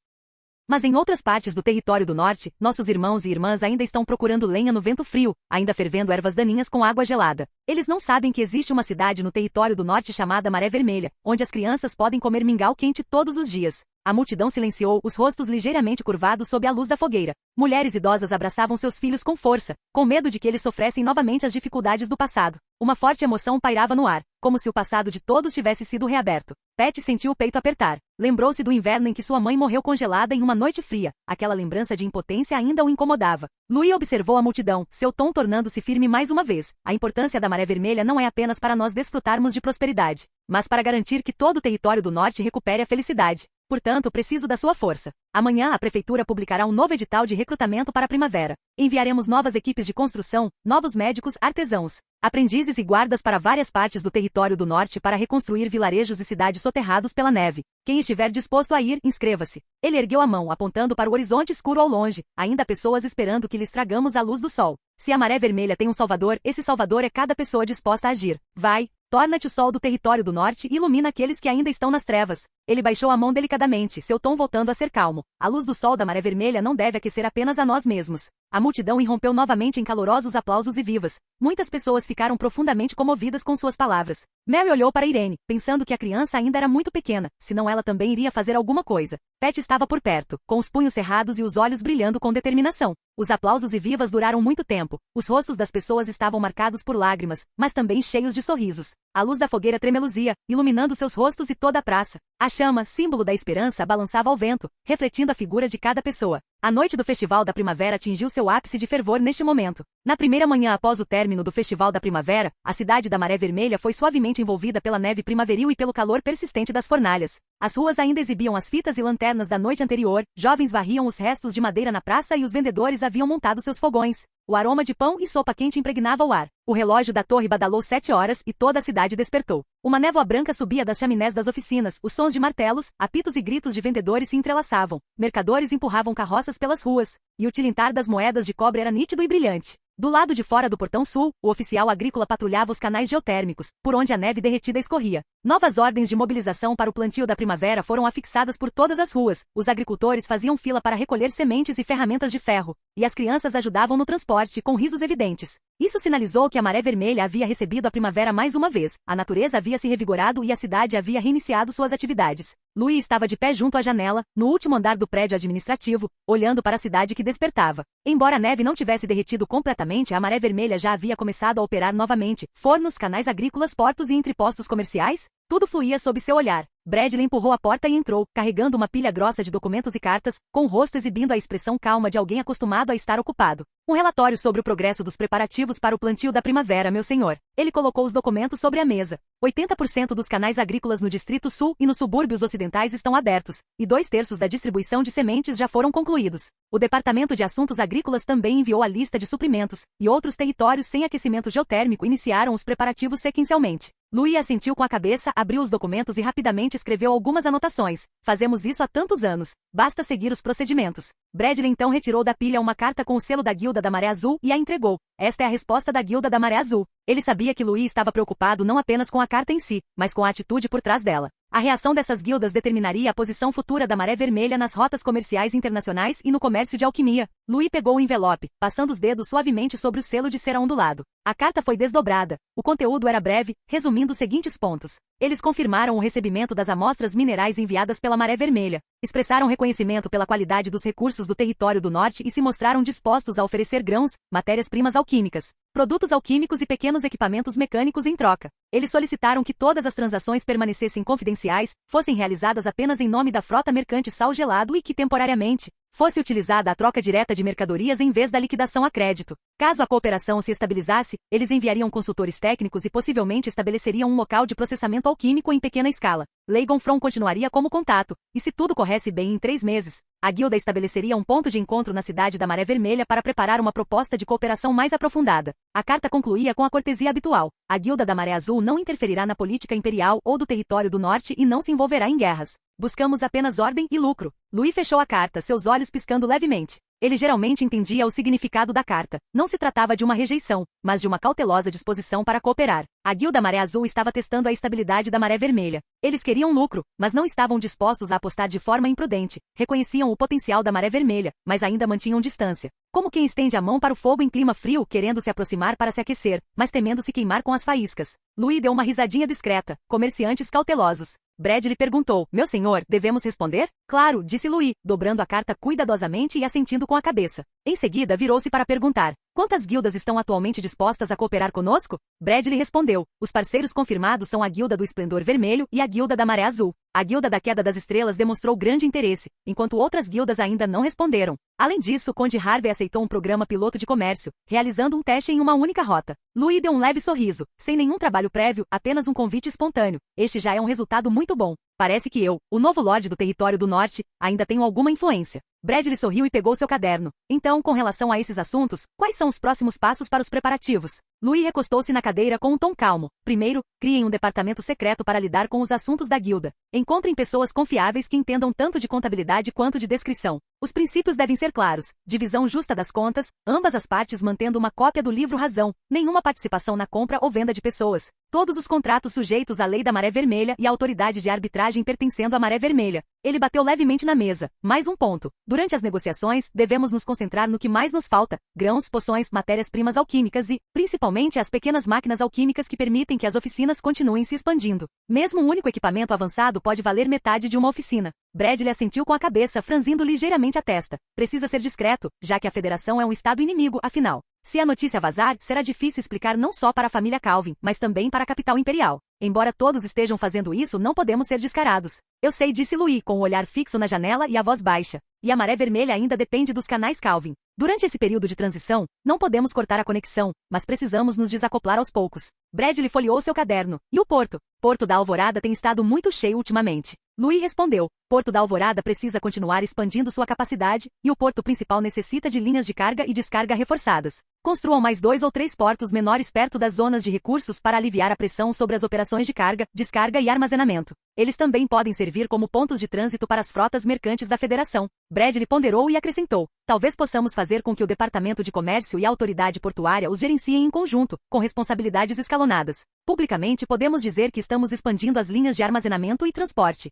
Mas em outras partes do território do norte, nossos irmãos e irmãs ainda estão procurando lenha no vento frio, ainda fervendo ervas daninhas com água gelada. Eles não sabem que existe uma cidade no território do norte chamada Maré Vermelha, onde as crianças podem comer mingau quente todos os dias. A multidão silenciou, os rostos ligeiramente curvados sob a luz da fogueira. Mulheres idosas abraçavam seus filhos com força, com medo de que eles sofressem novamente as dificuldades do passado. Uma forte emoção pairava no ar, como se o passado de todos tivesse sido reaberto. Pat sentiu o peito apertar. Lembrou-se do inverno em que sua mãe morreu congelada em uma noite fria. Aquela lembrança de impotência ainda o incomodava. Louis observou a multidão, seu tom tornando-se firme mais uma vez. A importância da Maré Vermelha não é apenas para nós desfrutarmos de prosperidade, mas para garantir que todo o território do norte recupere a felicidade. Portanto, preciso da sua força. Amanhã a prefeitura publicará um novo edital de recrutamento para a primavera. Enviaremos novas equipes de construção, novos médicos, artesãos, aprendizes e guardas para várias partes do território do norte para reconstruir vilarejos e cidades soterrados pela neve. Quem estiver disposto a ir, inscreva-se. Ele ergueu a mão, apontando para o horizonte escuro ao longe. Ainda há pessoas esperando que lhes tragamos a luz do sol. Se a Maré Vermelha tem um salvador, esse salvador é cada pessoa disposta a agir. Vai, torna-te o sol do território do norte e ilumina aqueles que ainda estão nas trevas. Ele baixou a mão delicadamente, seu tom voltando a ser calmo. A luz do sol da Maré Vermelha não deve aquecer apenas a nós mesmos. A multidão irrompeu novamente em calorosos aplausos e vivas. Muitas pessoas ficaram profundamente comovidas com suas palavras. Mary olhou para Irene, pensando que a criança ainda era muito pequena, senão ela também iria fazer alguma coisa. Pat estava por perto, com os punhos cerrados e os olhos brilhando com determinação. Os aplausos e vivas duraram muito tempo. Os rostos das pessoas estavam marcados por lágrimas, mas também cheios de sorrisos. A luz da fogueira tremeluzia, iluminando seus rostos e toda a praça. A chama, símbolo da esperança, balançava ao vento, refletindo a figura de cada pessoa. A noite do Festival da Primavera atingiu seu ápice de fervor neste momento. Na primeira manhã após o término do Festival da Primavera, a cidade da Maré Vermelha foi suavemente envolvida pela neve primaveril e pelo calor persistente das fornalhas. As ruas ainda exibiam as fitas e lanternas da noite anterior, jovens varriam os restos de madeira na praça e os vendedores haviam montado seus fogões. O aroma de pão e sopa quente impregnava o ar. O relógio da torre badalou 7 horas e toda a cidade despertou. Uma névoa branca subia das chaminés das oficinas, os sons de martelos, apitos e gritos de vendedores se entrelaçavam. Mercadores empurravam carroças pelas ruas, e o tilintar das moedas de cobre era nítido e brilhante. Do lado de fora do portão sul, o oficial agrícola patrulhava os canais geotérmicos, por onde a neve derretida escorria. Novas ordens de mobilização para o plantio da primavera foram afixadas por todas as ruas. Os agricultores faziam fila para recolher sementes e ferramentas de ferro, e as crianças ajudavam no transporte, com risos evidentes. Isso sinalizou que a Maré Vermelha havia recebido a primavera mais uma vez, a natureza havia se revigorado e a cidade havia reiniciado suas atividades. Louis estava de pé junto à janela, no último andar do prédio administrativo, olhando para a cidade que despertava. Embora a neve não tivesse derretido completamente, a Maré Vermelha já havia começado a operar novamente. Fornos, canais agrícolas, portos e entrepostos comerciais, tudo fluía sob seu olhar. Bradley empurrou a porta e entrou, carregando uma pilha grossa de documentos e cartas, com o rosto exibindo a expressão calma de alguém acostumado a estar ocupado. Um relatório sobre o progresso dos preparativos para o plantio da primavera, meu senhor. Ele colocou os documentos sobre a mesa. 80% dos canais agrícolas no Distrito Sul e nos subúrbios ocidentais estão abertos, e 2/3 da distribuição de sementes já foram concluídos. O Departamento de Assuntos Agrícolas também enviou a lista de suprimentos, e outros territórios sem aquecimento geotérmico iniciaram os preparativos sequencialmente. Louis assentiu com a cabeça, abriu os documentos e rapidamente escreveu algumas anotações. Fazemos isso há tantos anos. Basta seguir os procedimentos. Bradley então retirou da pilha uma carta com o selo da Guilda da Maré Azul e a entregou. Esta é a resposta da Guilda da Maré Azul. Ele sabia que Louis estava preocupado não apenas com a carta em si, mas com a atitude por trás dela. A reação dessas guildas determinaria a posição futura da Maré Vermelha nas rotas comerciais internacionais e no comércio de alquimia. Louis pegou o envelope, passando os dedos suavemente sobre o selo de cera ondulado. A carta foi desdobrada. O conteúdo era breve, resumindo os seguintes pontos. Eles confirmaram o recebimento das amostras minerais enviadas pela Maré Vermelha, expressaram reconhecimento pela qualidade dos recursos do território do norte e se mostraram dispostos a oferecer grãos, matérias-primas alquímicas, produtos alquímicos e pequenos equipamentos mecânicos em troca. Eles solicitaram que todas as transações permanecessem confidenciais, fossem realizadas apenas em nome da frota mercante Sal Gelado e que, temporariamente, fosse utilizada a troca direta de mercadorias em vez da liquidação a crédito. Caso a cooperação se estabilizasse, eles enviariam consultores técnicos e possivelmente estabeleceriam um local de processamento alquímico em pequena escala. Leigonfron continuaria como contato, e se tudo corresse bem em 3 meses, a guilda estabeleceria um ponto de encontro na cidade da Maré Vermelha para preparar uma proposta de cooperação mais aprofundada. A carta concluía com a cortesia habitual. A guilda da Maré Azul não interferirá na política imperial ou do território do norte e não se envolverá em guerras. Buscamos apenas ordem e lucro. Louis fechou a carta, seus olhos piscando levemente. Ele geralmente entendia o significado da carta. Não se tratava de uma rejeição, mas de uma cautelosa disposição para cooperar. A guilda Maré Azul estava testando a estabilidade da Maré Vermelha. Eles queriam lucro, mas não estavam dispostos a apostar de forma imprudente. Reconheciam o potencial da Maré Vermelha, mas ainda mantinham distância. Como quem estende a mão para o fogo em clima frio, querendo se aproximar para se aquecer, mas temendo se queimar com as faíscas. Louis deu uma risadinha discreta. Comerciantes cautelosos. Brad lhe perguntou, meu senhor, devemos responder? Claro, disse Louis, dobrando a carta cuidadosamente e assentindo com a cabeça. Em seguida virou-se para perguntar, quantas guildas estão atualmente dispostas a cooperar conosco? Brad lhe respondeu, os parceiros confirmados são a Guilda do Esplendor Vermelho e a Guilda da Maré Azul. A Guilda da Queda das Estrelas demonstrou grande interesse, enquanto outras guildas ainda não responderam. Além disso, Conde Harvey aceitou um programa piloto de comércio, realizando um teste em uma única rota. Louis deu um leve sorriso, sem nenhum trabalho prévio, apenas um convite espontâneo. Este já é um resultado muito bom. Parece que eu, o novo Lorde do Território do Norte, ainda tenho alguma influência. Bradley sorriu e pegou seu caderno. Então, com relação a esses assuntos, quais são os próximos passos para os preparativos? Louis recostou-se na cadeira com um tom calmo. Primeiro, criem um departamento secreto para lidar com os assuntos da guilda. Encontrem pessoas confiáveis que entendam tanto de contabilidade quanto de descrição. Os princípios devem ser claros. Divisão justa das contas, ambas as partes mantendo uma cópia do livro razão, nenhuma participação na compra ou venda de pessoas. Todos os contratos sujeitos à lei da Maré Vermelha e à autoridade de arbitragem pertencendo à Maré Vermelha. Ele bateu levemente na mesa. Mais um ponto. Durante as negociações, devemos nos concentrar no que mais nos falta: grãos, poções, matérias-primas alquímicas e, principalmente, as pequenas máquinas alquímicas que permitem que as oficinas continuem se expandindo. Mesmo um único equipamento avançado pode valer metade de uma oficina. Bradley assentiu com a cabeça, franzindo ligeiramente a testa. Precisa ser discreto, já que a Federação é um estado inimigo, afinal. Se a notícia vazar, será difícil explicar não só para a família Calvin, mas também para a capital imperial. Embora todos estejam fazendo isso, não podemos ser descarados. Eu sei, disse Louis, com o olhar fixo na janela e a voz baixa. E a Maré Vermelha ainda depende dos canais Calvin. Durante esse período de transição, não podemos cortar a conexão, mas precisamos nos desacoplar aos poucos. Bradley folheou seu caderno. E o porto? Porto da Alvorada tem estado muito cheio ultimamente. Louis respondeu. Porto da Alvorada precisa continuar expandindo sua capacidade, e o porto principal necessita de linhas de carga e descarga reforçadas. Construam mais 2 ou 3 portos menores perto das zonas de recursos para aliviar a pressão sobre as operações de carga, descarga e armazenamento. Eles também podem servir como pontos de trânsito para as frotas mercantes da Federação. Bradley ponderou e acrescentou. Talvez possamos fazer com que o Departamento de Comércio e a Autoridade Portuária os gerenciem em conjunto, com responsabilidades escalonadas. Publicamente podemos dizer que estamos expandindo as linhas de armazenamento e transporte.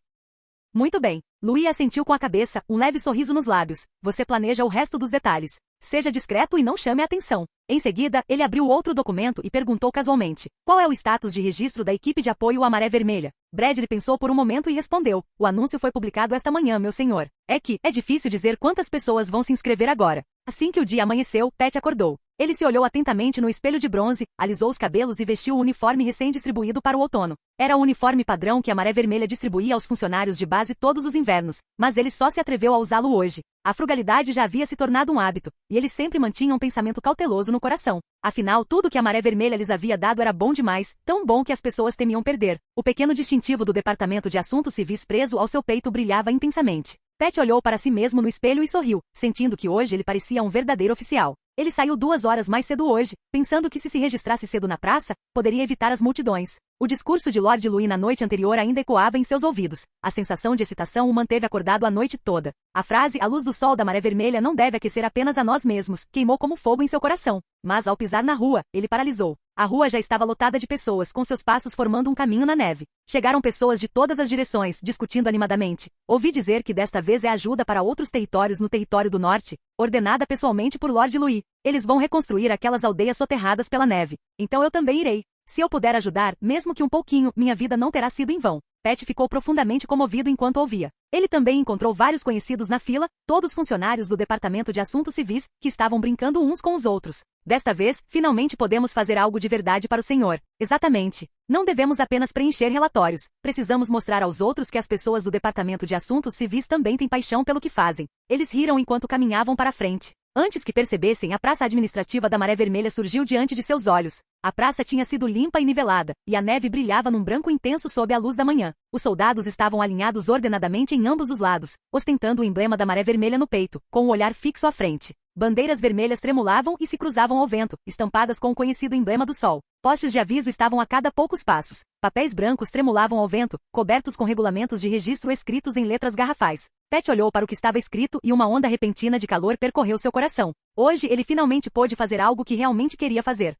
Muito bem. Louis assentiu com a cabeça, um leve sorriso nos lábios. Você planeja o resto dos detalhes. Seja discreto e não chame a atenção. Em seguida, ele abriu outro documento e perguntou casualmente. Qual é o status de registro da equipe de apoio à Maré Vermelha? Bradley pensou por um momento e respondeu. O anúncio foi publicado esta manhã, meu senhor. É difícil dizer quantas pessoas vão se inscrever agora. Assim que o dia amanheceu, Pat acordou. Ele se olhou atentamente no espelho de bronze, alisou os cabelos e vestiu o uniforme recém-distribuído para o outono. Era o uniforme padrão que a Maré Vermelha distribuía aos funcionários de base todos os invernos, mas ele só se atreveu a usá-lo hoje. A frugalidade já havia se tornado um hábito, e ele sempre mantinha um pensamento cauteloso no coração. Afinal, tudo que a Maré Vermelha lhes havia dado era bom demais, tão bom que as pessoas temiam perder. O pequeno distintivo do Departamento de Assuntos Civis preso ao seu peito brilhava intensamente. Pat olhou para si mesmo no espelho e sorriu, sentindo que hoje ele parecia um verdadeiro oficial. Ele saiu 2 horas mais cedo hoje, pensando que se registrasse cedo na praça, poderia evitar as multidões. O discurso de Lord Louis na noite anterior ainda ecoava em seus ouvidos. A sensação de excitação o manteve acordado a noite toda. A frase, a luz do sol da Maré Vermelha não deve aquecer apenas a nós mesmos, queimou como fogo em seu coração. Mas ao pisar na rua, ele paralisou. A rua já estava lotada de pessoas, com seus passos formando um caminho na neve. Chegaram pessoas de todas as direções, discutindo animadamente. Ouvi dizer que desta vez é ajuda para outros territórios no território do norte, ordenada pessoalmente por Lord Louis. Eles vão reconstruir aquelas aldeias soterradas pela neve. Então eu também irei. Se eu puder ajudar, mesmo que um pouquinho, minha vida não terá sido em vão. Pat ficou profundamente comovido enquanto ouvia. Ele também encontrou vários conhecidos na fila, todos funcionários do Departamento de Assuntos Civis, que estavam brincando uns com os outros. Desta vez, finalmente podemos fazer algo de verdade para o Senhor. Exatamente. Não devemos apenas preencher relatórios. Precisamos mostrar aos outros que as pessoas do Departamento de Assuntos Civis também têm paixão pelo que fazem. Eles riram enquanto caminhavam para a frente. Antes que percebessem, a praça administrativa da Maré Vermelha surgiu diante de seus olhos. A praça tinha sido limpa e nivelada, e a neve brilhava num branco intenso sob a luz da manhã. Os soldados estavam alinhados ordenadamente em ambos os lados, ostentando o emblema da Maré Vermelha no peito, com o olhar fixo à frente. Bandeiras vermelhas tremulavam e se cruzavam ao vento, estampadas com o conhecido emblema do sol. Postes de aviso estavam a cada poucos passos. Papéis brancos tremulavam ao vento, cobertos com regulamentos de registro escritos em letras garrafais. Pat olhou para o que estava escrito e uma onda repentina de calor percorreu seu coração. Hoje ele finalmente pôde fazer algo que realmente queria fazer.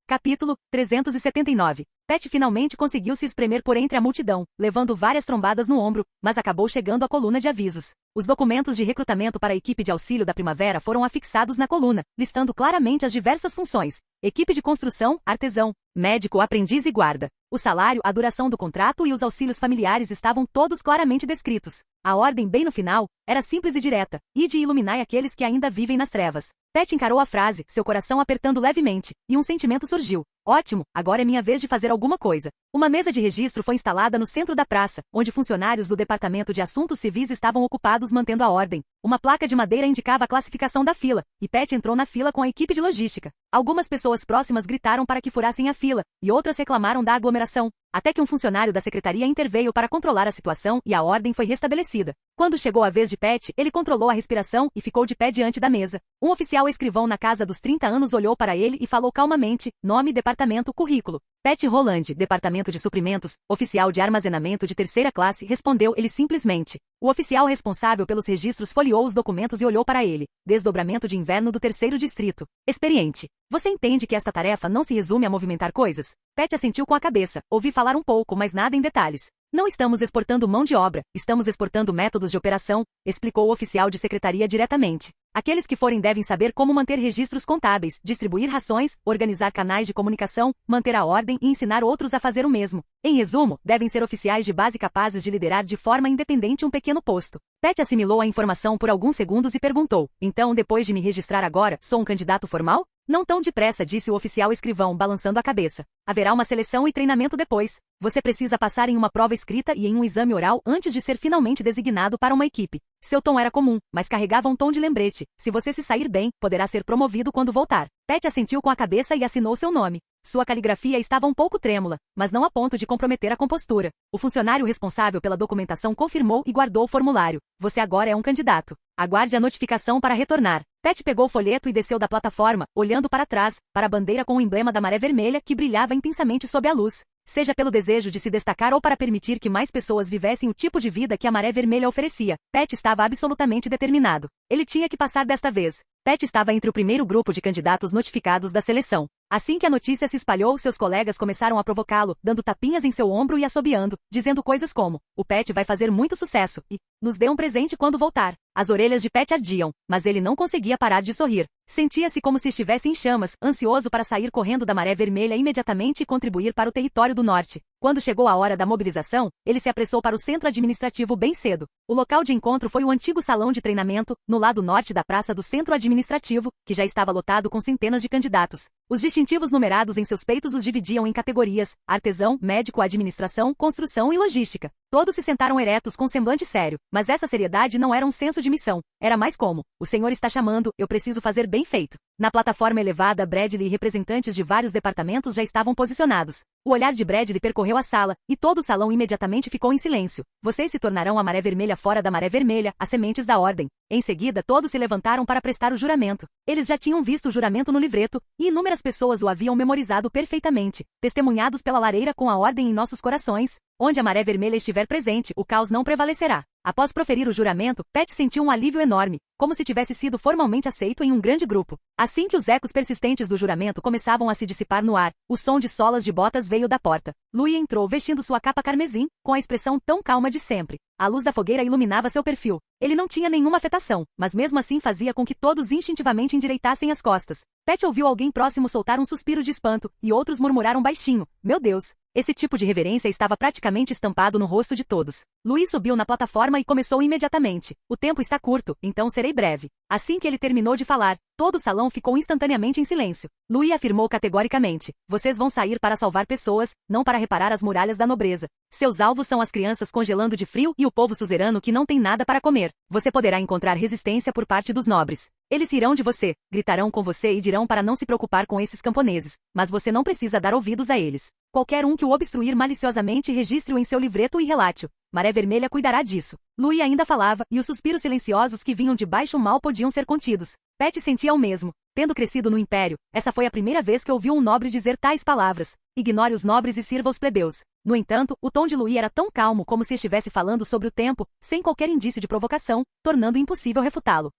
Capítulo 379. Pat finalmente conseguiu se espremer por entre a multidão, levando várias trombadas no ombro, mas acabou chegando à coluna de avisos. Os documentos de recrutamento para a equipe de auxílio da primavera foram afixados na coluna, listando claramente as diversas funções: equipe de construção, artesão, médico, aprendiz e guarda. O salário, a duração do contrato e os auxílios familiares estavam todos claramente descritos. A ordem, bem no final, era simples e direta: ide e iluminai aqueles que ainda vivem nas trevas. Pat encarou a frase, seu coração apertando levemente, e um sentimento surgiu. Ótimo, agora é minha vez de fazer alguma coisa. Uma mesa de registro foi instalada no centro da praça, onde funcionários do Departamento de Assuntos Civis estavam ocupados mantendo a ordem. Uma placa de madeira indicava a classificação da fila, e Pat entrou na fila com a equipe de logística. Algumas pessoas próximas gritaram para que furassem a fila, e outras reclamaram da aglomeração, até que um funcionário da secretaria interveio para controlar a situação e a ordem foi restabelecida. Quando chegou a vez de Pat, ele controlou a respiração e ficou de pé diante da mesa. Um oficial escrivão na casa dos 30 anos olhou para ele e falou calmamente: nome, departamento, currículo. Pat Roland, Departamento de Suprimentos, oficial de armazenamento de terceira classe, respondeu ele simplesmente. O oficial responsável pelos registros folheou os documentos e olhou para ele. Desdobramento de inverno do terceiro distrito. Experiente. Você entende que esta tarefa não se resume a movimentar coisas? Pat assentiu com a cabeça. Ouvi falar um pouco, mas nada em detalhes. Não estamos exportando mão de obra, estamos exportando métodos de operação, explicou o oficial de secretaria diretamente. Aqueles que forem devem saber como manter registros contábeis, distribuir rações, organizar canais de comunicação, manter a ordem e ensinar outros a fazer o mesmo. Em resumo, devem ser oficiais de base capazes de liderar de forma independente um pequeno posto. Pat assimilou a informação por alguns segundos e perguntou: então, depois de me registrar agora, sou um candidato formal? Não tão depressa, disse o oficial escrivão, balançando a cabeça. Haverá uma seleção e treinamento depois. Você precisa passar em uma prova escrita e em um exame oral antes de ser finalmente designado para uma equipe. Seu tom era comum, mas carregava um tom de lembrete. Se você se sair bem, poderá ser promovido quando voltar. Pat assentiu com a cabeça e assinou seu nome. Sua caligrafia estava um pouco trêmula, mas não a ponto de comprometer a compostura. O funcionário responsável pela documentação confirmou e guardou o formulário. Você agora é um candidato. Aguarde a notificação para retornar. Pat pegou o folheto e desceu da plataforma, olhando para trás, para a bandeira com o emblema da Maré Vermelha que brilhava intensamente sob a luz. Seja pelo desejo de se destacar ou para permitir que mais pessoas vivessem o tipo de vida que a Maré Vermelha oferecia, Pat estava absolutamente determinado. Ele tinha que passar desta vez. Pat estava entre o primeiro grupo de candidatos notificados da seleção. Assim que a notícia se espalhou, seus colegas começaram a provocá-lo, dando tapinhas em seu ombro e assobiando, dizendo coisas como: o Pat vai fazer muito sucesso e nos dê um presente quando voltar. As orelhas de Pat ardiam, mas ele não conseguia parar de sorrir. Sentia-se como se estivesse em chamas, ansioso para sair correndo da Maré Vermelha imediatamente e contribuir para o território do norte. Quando chegou a hora da mobilização, ele se apressou para o centro administrativo bem cedo. O local de encontro foi o antigo salão de treinamento, no lado norte da praça do centro administrativo, que já estava lotado com centenas de candidatos. Os distintivos numerados em seus peitos os dividiam em categorias: artesão, médico, administração, construção e logística. Todos se sentaram eretos com semblante sério, mas essa seriedade não era um senso de missão. Era mais como: o senhor está chamando, eu preciso fazer bem feito. Na plataforma elevada, Bradley e representantes de vários departamentos já estavam posicionados. O olhar de Bradley percorreu a sala, e todo o salão imediatamente ficou em silêncio. Vocês se tornarão a Maré Vermelha fora da Maré Vermelha, as sementes da ordem. Em seguida, todos se levantaram para prestar o juramento. Eles já tinham visto o juramento no livreto, e inúmeras pessoas o haviam memorizado perfeitamente, testemunhados pela lareira com a ordem em nossos corações. Onde a Maré Vermelha estiver presente, o caos não prevalecerá. Após proferir o juramento, Pat sentiu um alívio enorme, como se tivesse sido formalmente aceito em um grande grupo. Assim que os ecos persistentes do juramento começavam a se dissipar no ar, o som de solas de botas veio da porta. Louis entrou vestindo sua capa carmesim, com a expressão tão calma de sempre. A luz da fogueira iluminava seu perfil. Ele não tinha nenhuma afetação, mas mesmo assim fazia com que todos instintivamente endireitassem as costas. Pet ouviu alguém próximo soltar um suspiro de espanto, e outros murmuraram baixinho: meu Deus! Esse tipo de reverência estava praticamente estampado no rosto de todos. Louis subiu na plataforma e começou imediatamente. O tempo está curto, então serei breve. Assim que ele terminou de falar, todo o salão ficou instantaneamente em silêncio. Louis afirmou categoricamente: vocês vão sair para salvar pessoas, não para reparar as muralhas da nobreza. Seus alvos são as crianças congelando de frio e o povo suzerano que não tem nada para comer. Você poderá encontrar resistência por parte dos nobres. Eles irão de você, gritarão com você e dirão para não se preocupar com esses camponeses, mas você não precisa dar ouvidos a eles. Qualquer um que o obstruir maliciosamente registre-o em seu livreto e relate-o. Maré Vermelha cuidará disso. Louis ainda falava, e os suspiros silenciosos que vinham de baixo mal podiam ser contidos. Pet sentia o mesmo. Tendo crescido no Império, essa foi a primeira vez que ouviu um nobre dizer tais palavras. Ignore os nobres e sirva os plebeus. No entanto, o tom de Louis era tão calmo como se estivesse falando sobre o tempo, sem qualquer indício de provocação, tornando impossível refutá-lo.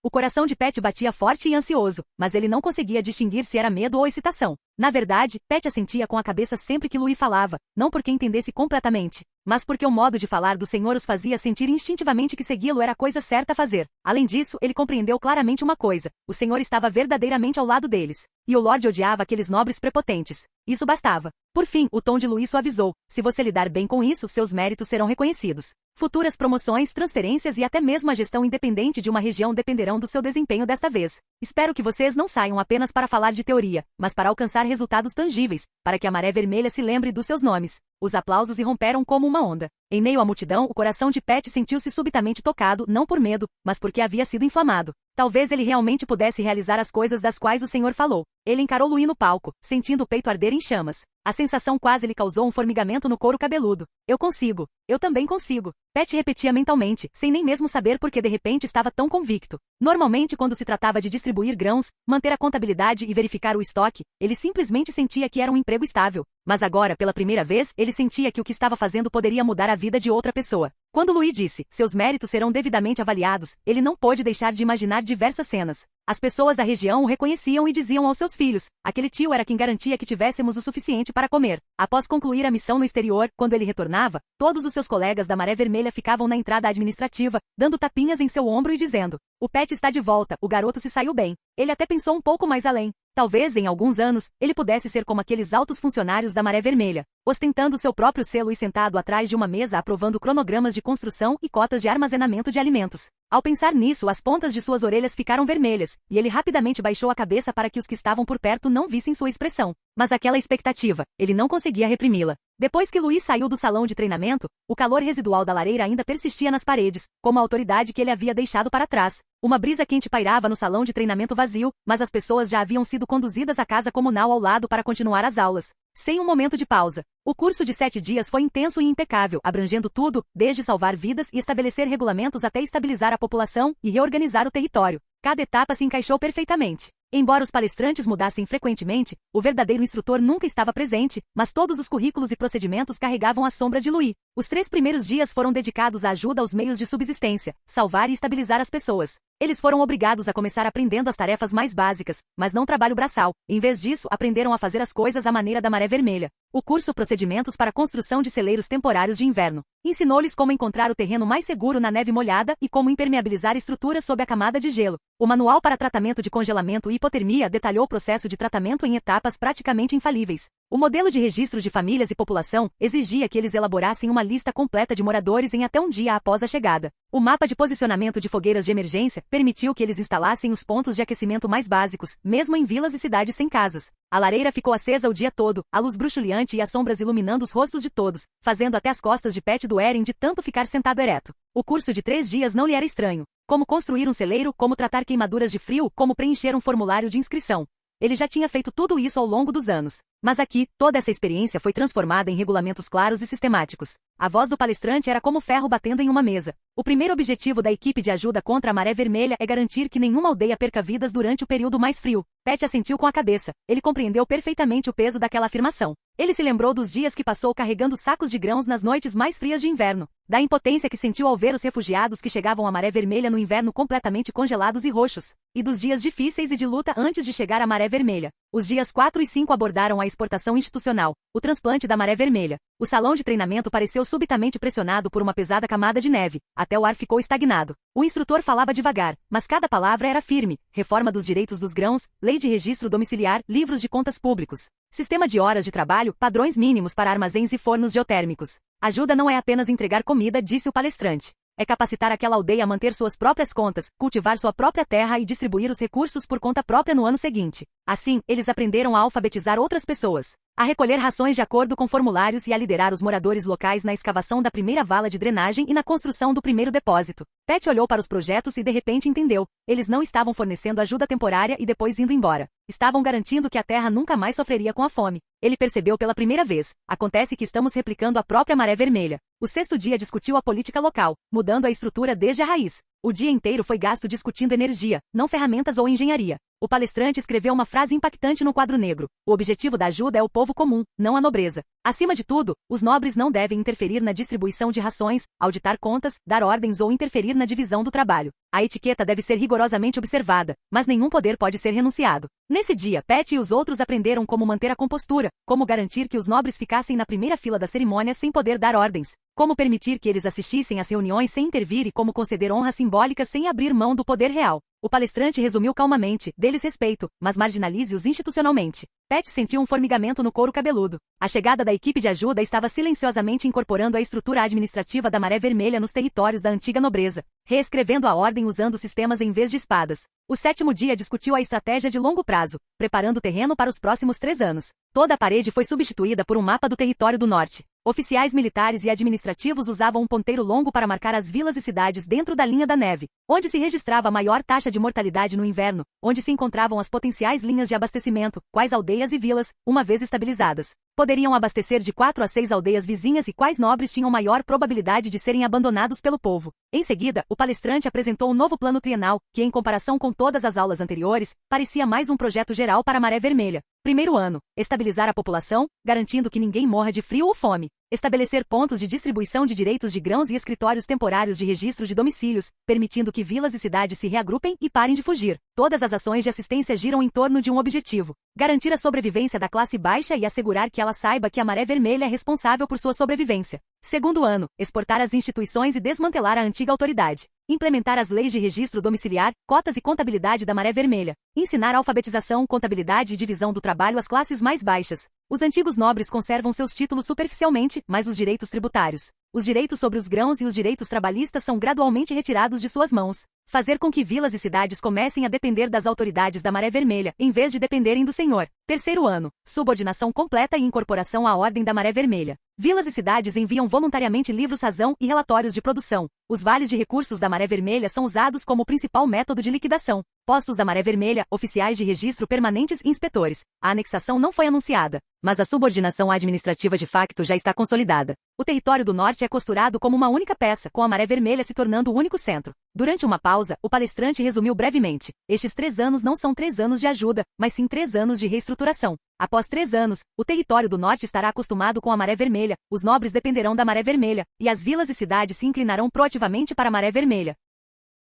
O coração de Pet batia forte e ansioso, mas ele não conseguia distinguir se era medo ou excitação. Na verdade, Pet assentia com a cabeça sempre que Louis falava, não porque entendesse completamente, mas porque o modo de falar do Senhor os fazia sentir instintivamente que segui-lo era a coisa certa a fazer. Além disso, ele compreendeu claramente uma coisa: o Senhor estava verdadeiramente ao lado deles. E o Lorde odiava aqueles nobres prepotentes. Isso bastava. Por fim, o tom de Louis suavizou: se você lidar bem com isso, seus méritos serão reconhecidos. Futuras promoções, transferências e até mesmo a gestão independente de uma região dependerão do seu desempenho desta vez. Espero que vocês não saiam apenas para falar de teoria, mas para alcançar resultados tangíveis, para que a Maré Vermelha se lembre dos seus nomes. Os aplausos irromperam como uma onda. Em meio à multidão, o coração de Pet sentiu-se subitamente tocado, não por medo, mas porque havia sido inflamado. Talvez ele realmente pudesse realizar as coisas das quais o Senhor falou. Ele encarou Louis no palco, sentindo o peito arder em chamas. A sensação quase lhe causou um formigamento no couro cabeludo. Eu consigo. Eu também consigo. Pet repetia mentalmente, sem nem mesmo saber por que de repente estava tão convicto. Normalmente, quando se tratava de distribuir grãos, manter a contabilidade e verificar o estoque, ele simplesmente sentia que era um emprego estável. Mas agora, pela primeira vez, ele sentia que o que estava fazendo poderia mudar a vida de outra pessoa. Quando Louis disse: seus méritos serão devidamente avaliados, ele não pôde deixar de imaginar diversas cenas. As pessoas da região o reconheciam e diziam aos seus filhos: aquele tio era quem garantia que tivéssemos o suficiente para comer. Após concluir a missão no exterior, quando ele retornava, todos os seus colegas da Maré Vermelha ficavam na entrada administrativa, dando tapinhas em seu ombro e dizendo: o Pet está de volta, o garoto se saiu bem. Ele até pensou um pouco mais além. Talvez, em alguns anos, ele pudesse ser como aqueles altos funcionários da Maré Vermelha, ostentando seu próprio selo e sentado atrás de uma mesa aprovando cronogramas de construção e cotas de armazenamento de alimentos. Ao pensar nisso, as pontas de suas orelhas ficaram vermelhas, e ele rapidamente baixou a cabeça para que os que estavam por perto não vissem sua expressão. Mas aquela expectativa, ele não conseguia reprimí-la. Depois que Louis saiu do salão de treinamento, o calor residual da lareira ainda persistia nas paredes, como a autoridade que ele havia deixado para trás. Uma brisa quente pairava no salão de treinamento vazio, mas as pessoas já haviam sido conduzidas à casa comunal ao lado para continuar as aulas. Sem um momento de pausa. O curso de 7 dias foi intenso e impecável, abrangendo tudo, desde salvar vidas e estabelecer regulamentos até estabilizar a população e reorganizar o território. Cada etapa se encaixou perfeitamente. Embora os palestrantes mudassem frequentemente, o verdadeiro instrutor nunca estava presente, mas todos os currículos e procedimentos carregavam a sombra de Louis. Os 3 primeiros dias foram dedicados à ajuda aos meios de subsistência, salvar e estabilizar as pessoas. Eles foram obrigados a começar aprendendo as tarefas mais básicas, mas não trabalho braçal. Em vez disso, aprenderam a fazer as coisas à maneira da Maré Vermelha. O curso Procedimentos para a Construção de Celeiros Temporários de Inverno ensinou-lhes como encontrar o terreno mais seguro na neve molhada e como impermeabilizar estruturas sob a camada de gelo. O Manual para Tratamento de Congelamento e Hipotermia detalhou o processo de tratamento em etapas praticamente infalíveis. O modelo de registro de famílias e população exigia que eles elaborassem uma lista completa de moradores em até um dia após a chegada. O mapa de posicionamento de fogueiras de emergência permitiu que eles instalassem os pontos de aquecimento mais básicos, mesmo em vilas e cidades sem casas. A lareira ficou acesa o dia todo, a luz bruxuleante e as sombras iluminando os rostos de todos, fazendo até as costas de Pet doerem de tanto ficar sentado ereto. O curso de 3 dias não lhe era estranho. Como construir um celeiro, como tratar queimaduras de frio, como preencher um formulário de inscrição. Ele já tinha feito tudo isso ao longo dos anos. Mas aqui, toda essa experiência foi transformada em regulamentos claros e sistemáticos. A voz do palestrante era como ferro batendo em uma mesa. O primeiro objetivo da equipe de ajuda contra a Maré Vermelha é garantir que nenhuma aldeia perca vidas durante o período mais frio. Pet assentiu com a cabeça. Ele compreendeu perfeitamente o peso daquela afirmação. Ele se lembrou dos dias que passou carregando sacos de grãos nas noites mais frias de inverno. Da impotência que sentiu ao ver os refugiados que chegavam à Maré Vermelha no inverno completamente congelados e roxos. E dos dias difíceis e de luta antes de chegar à Maré Vermelha. Os dias 4 e 5 abordaram a exportação institucional, o transplante da maré vermelha. O salão de treinamento pareceu subitamente pressionado por uma pesada camada de neve, até o ar ficou estagnado. O instrutor falava devagar, mas cada palavra era firme: reforma dos direitos dos grãos, lei de registro domiciliar, livros de contas públicos, sistema de horas de trabalho, padrões mínimos para armazéns e fornos geotérmicos. Ajuda não é apenas entregar comida, disse o palestrante. É capacitar aquela aldeia a manter suas próprias contas, cultivar sua própria terra e distribuir os recursos por conta própria no ano seguinte. Assim, eles aprenderam a alfabetizar outras pessoas, a recolher rações de acordo com formulários e a liderar os moradores locais na escavação da primeira vala de drenagem e na construção do primeiro depósito. Pat olhou para os projetos e de repente entendeu. Eles não estavam fornecendo ajuda temporária e depois indo embora. Estavam garantindo que a terra nunca mais sofreria com a fome. Ele percebeu pela primeira vez. Acontece que estamos replicando a própria maré vermelha. O sexto dia discutiu a política local, mudando a estrutura desde a raiz. O dia inteiro foi gasto discutindo energia, não ferramentas ou engenharia. O palestrante escreveu uma frase impactante no quadro negro. O objetivo da ajuda é o povo comum, não a nobreza. Acima de tudo, os nobres não devem interferir na distribuição de rações, auditar contas, dar ordens ou interferir na divisão do trabalho. A etiqueta deve ser rigorosamente observada, mas nenhum poder pode ser renunciado. Nesse dia, Pat e os outros aprenderam como manter a compostura, como garantir que os nobres ficassem na primeira fila da cerimônia sem poder dar ordens, como permitir que eles assistissem às reuniões sem intervir e como conceder honras simbólicas sem abrir mão do poder real. O palestrante resumiu calmamente: dê-lhes respeito, mas marginalize-os institucionalmente. Pat sentiu um formigamento no couro cabeludo. A chegada da equipe de ajuda estava silenciosamente incorporando a estrutura administrativa da maré vermelha nos territórios da antiga nobreza, reescrevendo a ordem usando sistemas em vez de espadas. O sétimo dia discutiu a estratégia de longo prazo, preparando o terreno para os próximos 3 anos. Toda a parede foi substituída por um mapa do território do norte. Oficiais militares e administrativos usavam um ponteiro longo para marcar as vilas e cidades dentro da linha da neve, onde se registrava a maior taxa de mortalidade no inverno, onde se encontravam as potenciais linhas de abastecimento, quais aldeias e vilas, uma vez estabilizadas, poderiam abastecer de 4 a 6 aldeias vizinhas e quais nobres tinham maior probabilidade de serem abandonados pelo povo. Em seguida, o palestrante apresentou um novo plano trienal, que em comparação com todas as aulas anteriores, parecia mais um projeto geral para a maré vermelha. Primeiro ano, estabilizar a população, garantindo que ninguém morra de frio ou fome. Estabelecer pontos de distribuição de direitos de grãos e escritórios temporários de registro de domicílios, permitindo que vilas e cidades se reagrupem e parem de fugir. Todas as ações de assistência giram em torno de um objetivo: garantir a sobrevivência da classe baixa e assegurar que ela saiba que a maré vermelha é responsável por sua sobrevivência. Segundo ano, exportar as instituições e desmantelar a antiga autoridade. Implementar as leis de registro domiciliar, cotas e contabilidade da maré vermelha. Ensinar alfabetização, contabilidade e divisão do trabalho às classes mais baixas. Os antigos nobres conservam seus títulos superficialmente, mas os direitos tributários, os direitos sobre os grãos e os direitos trabalhistas são gradualmente retirados de suas mãos. Fazer com que vilas e cidades comecem a depender das autoridades da maré vermelha, em vez de dependerem do senhor. Terceiro ano, subordinação completa e incorporação à ordem da maré vermelha. Vilas e cidades enviam voluntariamente livros-razão e relatórios de produção. Os vales de recursos da maré vermelha são usados como principal método de liquidação. Postos da maré vermelha, oficiais de registro permanentes e inspetores. A anexação não foi anunciada, mas a subordinação administrativa de facto já está consolidada. O território do norte é costurado como uma única peça, com a maré vermelha se tornando o único centro. Durante uma pausa, o palestrante resumiu brevemente: estes 3 anos não são 3 anos de ajuda, mas sim 3 anos de reestruturação. Após 3 anos, o território do norte estará acostumado com a maré vermelha, os nobres dependerão da maré vermelha, e as vilas e cidades se inclinarão proativamente para a maré vermelha.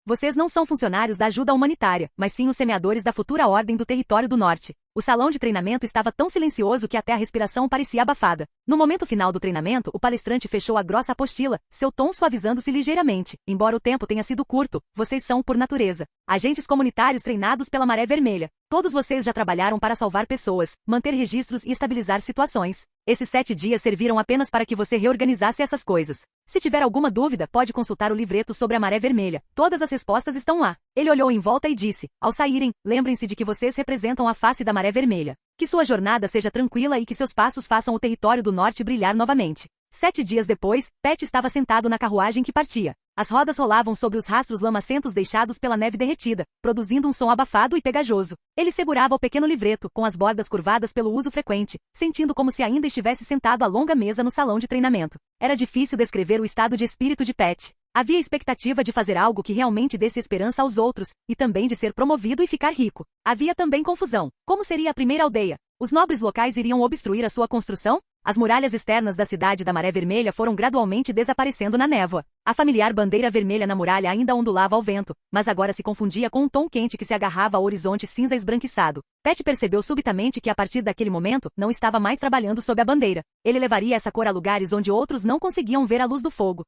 Vocês não são funcionários da ajuda humanitária, mas sim os semeadores da futura ordem do território do norte. O salão de treinamento estava tão silencioso que até a respiração parecia abafada. No momento final do treinamento, o palestrante fechou a grossa apostila, seu tom suavizando-se ligeiramente. Embora o tempo tenha sido curto, vocês são, por natureza, agentes comunitários treinados pela maré vermelha. Todos vocês já trabalharam para salvar pessoas, manter registros e estabilizar situações. Esses 7 dias serviram apenas para que você reorganizasse essas coisas. Se tiver alguma dúvida, pode consultar o livreto sobre a maré vermelha. Todas as respostas estão lá. Ele olhou em volta e disse: ao saírem, lembrem-se de que vocês representam a face da maré vermelha. Que sua jornada seja tranquila e que seus passos façam o território do norte brilhar novamente. 7 dias depois, Pat estava sentado na carruagem que partia. As rodas rolavam sobre os rastros lamacentos deixados pela neve derretida, produzindo um som abafado e pegajoso. Ele segurava o pequeno livreto, com as bordas curvadas pelo uso frequente, sentindo como se ainda estivesse sentado à longa mesa no salão de treinamento. Era difícil descrever o estado de espírito de Pat. Havia expectativa de fazer algo que realmente desse esperança aos outros, e também de ser promovido e ficar rico. Havia também confusão. Como seria a primeira aldeia? Os nobres locais iriam obstruir a sua construção? As muralhas externas da cidade da Maré Vermelha foram gradualmente desaparecendo na névoa. A familiar bandeira vermelha na muralha ainda ondulava ao vento, mas agora se confundia com um tom quente que se agarrava ao horizonte cinza esbranquiçado. Pat percebeu subitamente que a partir daquele momento, não estava mais trabalhando sob a bandeira. Ele levaria essa cor a lugares onde outros não conseguiam ver a luz do fogo.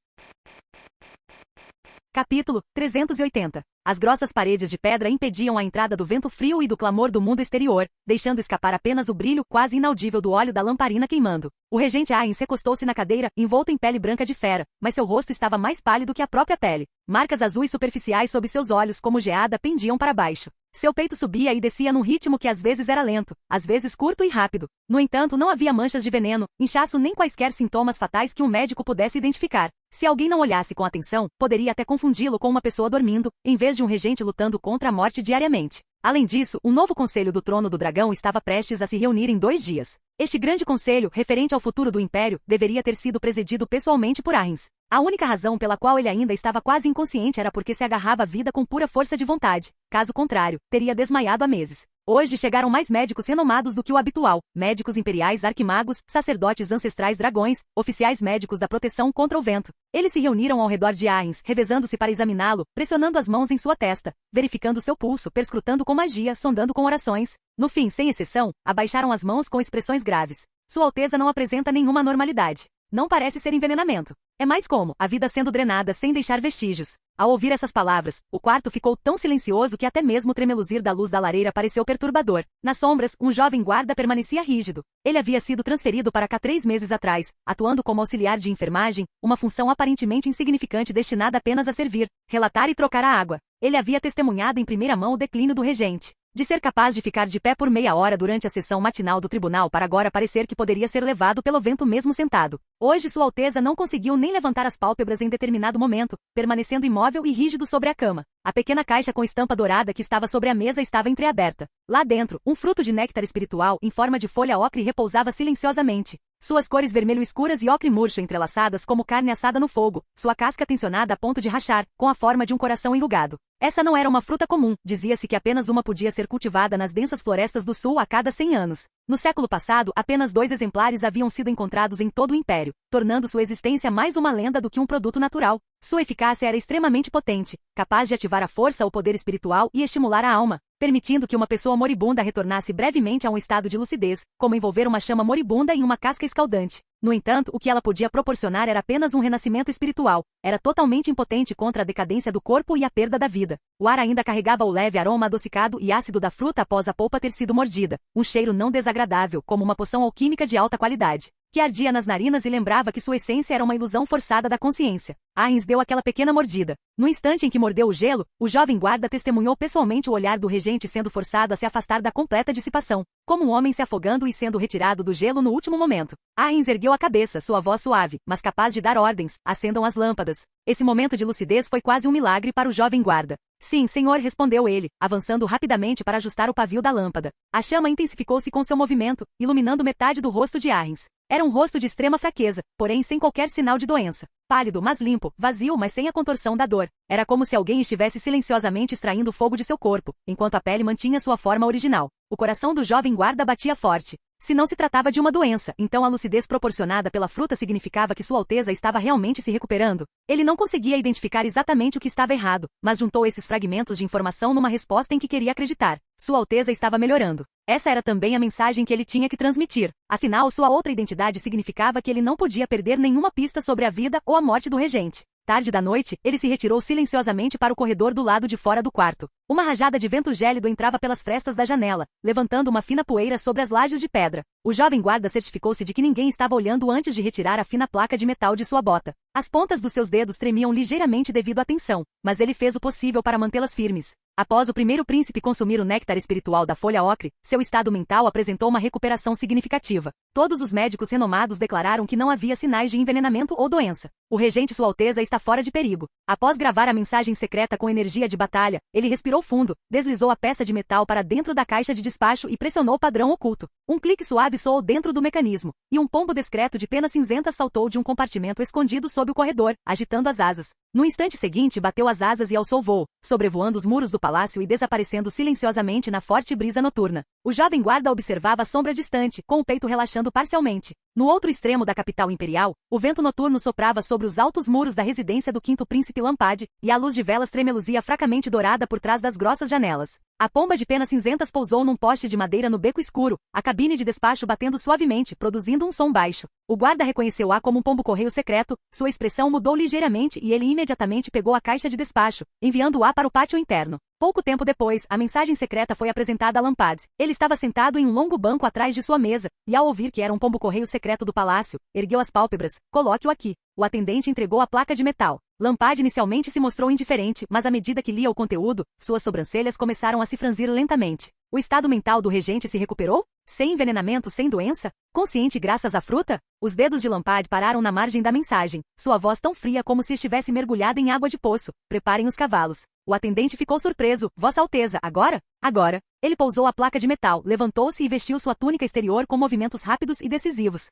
Capítulo 380. As grossas paredes de pedra impediam a entrada do vento frio e do clamor do mundo exterior, deixando escapar apenas o brilho quase inaudível do óleo da lamparina queimando. O regente Ains recostou-se na cadeira, envolto em pele branca de fera, mas seu rosto estava mais pálido que a própria pele. Marcas azuis superficiais sob seus olhos como geada pendiam para baixo. Seu peito subia e descia num ritmo que às vezes era lento, às vezes curto e rápido. No entanto, não havia manchas de veneno, inchaço nem quaisquer sintomas fatais que um médico pudesse identificar. Se alguém não olhasse com atenção, poderia até confundi-lo com uma pessoa dormindo, em vez de um regente lutando contra a morte diariamente. Além disso, um novo conselho do Trono do Dragão estava prestes a se reunir em 2 dias. Este grande conselho, referente ao futuro do Império, deveria ter sido presidido pessoalmente por Ains. A única razão pela qual ele ainda estava quase inconsciente era porque se agarrava à vida com pura força de vontade. Caso contrário, teria desmaiado há meses. Hoje chegaram mais médicos renomados do que o habitual, médicos imperiais arquimagos, sacerdotes ancestrais dragões, oficiais médicos da proteção contra o vento. Eles se reuniram ao redor de Ains, revezando-se para examiná-lo, pressionando as mãos em sua testa, verificando seu pulso, perscrutando com magia, sondando com orações. No fim, sem exceção, abaixaram as mãos com expressões graves. Sua Alteza não apresenta nenhuma anormalidade. Não parece ser envenenamento. É mais como a vida sendo drenada sem deixar vestígios. Ao ouvir essas palavras, o quarto ficou tão silencioso que até mesmo o tremeluzir da luz da lareira pareceu perturbador. Nas sombras, um jovem guarda permanecia rígido. Ele havia sido transferido para cá 3 meses atrás, atuando como auxiliar de enfermagem, uma função aparentemente insignificante destinada apenas a servir, relatar e trocar a água. Ele havia testemunhado em primeira mão o declínio do regente. De ser capaz de ficar de pé por meia hora durante a sessão matinal do tribunal para agora parecer que poderia ser levado pelo vento mesmo sentado. Hoje Sua Alteza não conseguiu nem levantar as pálpebras em determinado momento, permanecendo imóvel e rígido sobre a cama. A pequena caixa com estampa dourada que estava sobre a mesa estava entreaberta. Lá dentro, um fruto de néctar espiritual em forma de folha ocre repousava silenciosamente. Suas cores vermelho escuras e ocre murcho entrelaçadas como carne assada no fogo, sua casca tensionada a ponto de rachar, com a forma de um coração enrugado. Essa não era uma fruta comum, dizia-se que apenas uma podia ser cultivada nas densas florestas do sul a cada 100 anos. No século passado, apenas 2 exemplares haviam sido encontrados em todo o império, tornando sua existência mais uma lenda do que um produto natural. Sua eficácia era extremamente potente, capaz de ativar a força ou poder espiritual e estimular a alma, permitindo que uma pessoa moribunda retornasse brevemente a um estado de lucidez, como envolver uma chama moribunda em uma casca escaldante. No entanto, o que ela podia proporcionar era apenas um renascimento espiritual. Era totalmente impotente contra a decadência do corpo e a perda da vida. O ar ainda carregava o leve aroma adocicado e ácido da fruta após a polpa ter sido mordida. Um cheiro não desagradável, como uma poção alquímica de alta qualidade, que ardia nas narinas e lembrava que sua essência era uma ilusão forçada da consciência. Ains deu aquela pequena mordida. No instante em que mordeu o gelo, o jovem guarda testemunhou pessoalmente o olhar do regente sendo forçado a se afastar da completa dissipação, como um homem se afogando e sendo retirado do gelo no último momento. Ains ergueu a cabeça, sua voz suave, mas capaz de dar ordens: acendam as lâmpadas. Esse momento de lucidez foi quase um milagre para o jovem guarda. Sim, senhor, respondeu ele, avançando rapidamente para ajustar o pavio da lâmpada. A chama intensificou-se com seu movimento, iluminando metade do rosto de Ains. Era um rosto de extrema fraqueza, porém sem qualquer sinal de doença. Pálido, mas limpo, vazio, mas sem a contorção da dor. Era como se alguém estivesse silenciosamente extraindo o fogo de seu corpo, enquanto a pele mantinha sua forma original. O coração do jovem guarda batia forte. Se não se tratava de uma doença, então a lucidez proporcionada pela fruta significava que Sua Alteza estava realmente se recuperando. Ele não conseguia identificar exatamente o que estava errado, mas juntou esses fragmentos de informação numa resposta em que queria acreditar. Sua Alteza estava melhorando. Essa era também a mensagem que ele tinha que transmitir. Afinal, sua outra identidade significava que ele não podia perder nenhuma pista sobre a vida ou a morte do regente. Tarde da noite, ele se retirou silenciosamente para o corredor do lado de fora do quarto. Uma rajada de vento gélido entrava pelas frestas da janela, levantando uma fina poeira sobre as lajes de pedra. O jovem guarda certificou-se de que ninguém estava olhando antes de retirar a fina placa de metal de sua bota. As pontas dos seus dedos tremiam ligeiramente devido à tensão, mas ele fez o possível para mantê-las firmes. Após o primeiro príncipe consumir o néctar espiritual da folha ocre, seu estado mental apresentou uma recuperação significativa. Todos os médicos renomados declararam que não havia sinais de envenenamento ou doença. O regente Sua Alteza está fora de perigo. Após gravar a mensagem secreta com energia de batalha, ele respirou fundo, deslizou a peça de metal para dentro da caixa de despacho e pressionou o padrão oculto. Um clique suave soou dentro do mecanismo, e um pombo discreto de pena cinzenta saltou de um compartimento escondido sob o corredor, agitando as asas. No instante seguinte bateu as asas e alçou voo, sobrevoando os muros do palácio e desaparecendo silenciosamente na forte brisa noturna. O jovem guarda observava a sombra distante, com o peito relaxando parcialmente. No outro extremo da capital imperial, o vento noturno soprava sobre os altos muros da residência do quinto príncipe Lampad, e a luz de velas tremeluzia fracamente dourada por trás das grossas janelas. A pomba de penas cinzentas pousou num poste de madeira no beco escuro, a cabine de despacho batendo suavemente, produzindo um som baixo. O guarda reconheceu-a como um pombo-correio secreto, sua expressão mudou ligeiramente e ele imediatamente pegou a caixa de despacho, enviando-a para o pátio interno. Pouco tempo depois, a mensagem secreta foi apresentada a Lampad. Ele estava sentado em um longo banco atrás de sua mesa, e ao ouvir que era um pombo-correio secreto do palácio, ergueu as pálpebras. Coloque-o aqui. O atendente entregou a placa de metal. Lampad inicialmente se mostrou indiferente, mas à medida que lia o conteúdo, suas sobrancelhas começaram a se franzir lentamente. O estado mental do regente se recuperou? Sem envenenamento, sem doença? Consciente graças à fruta? Os dedos de Lampad pararam na margem da mensagem, sua voz tão fria como se estivesse mergulhada em água de poço. Preparem os cavalos. O atendente ficou surpreso. Vossa Alteza, agora? Agora. Ele pousou a placa de metal, levantou-se e vestiu sua túnica exterior com movimentos rápidos e decisivos.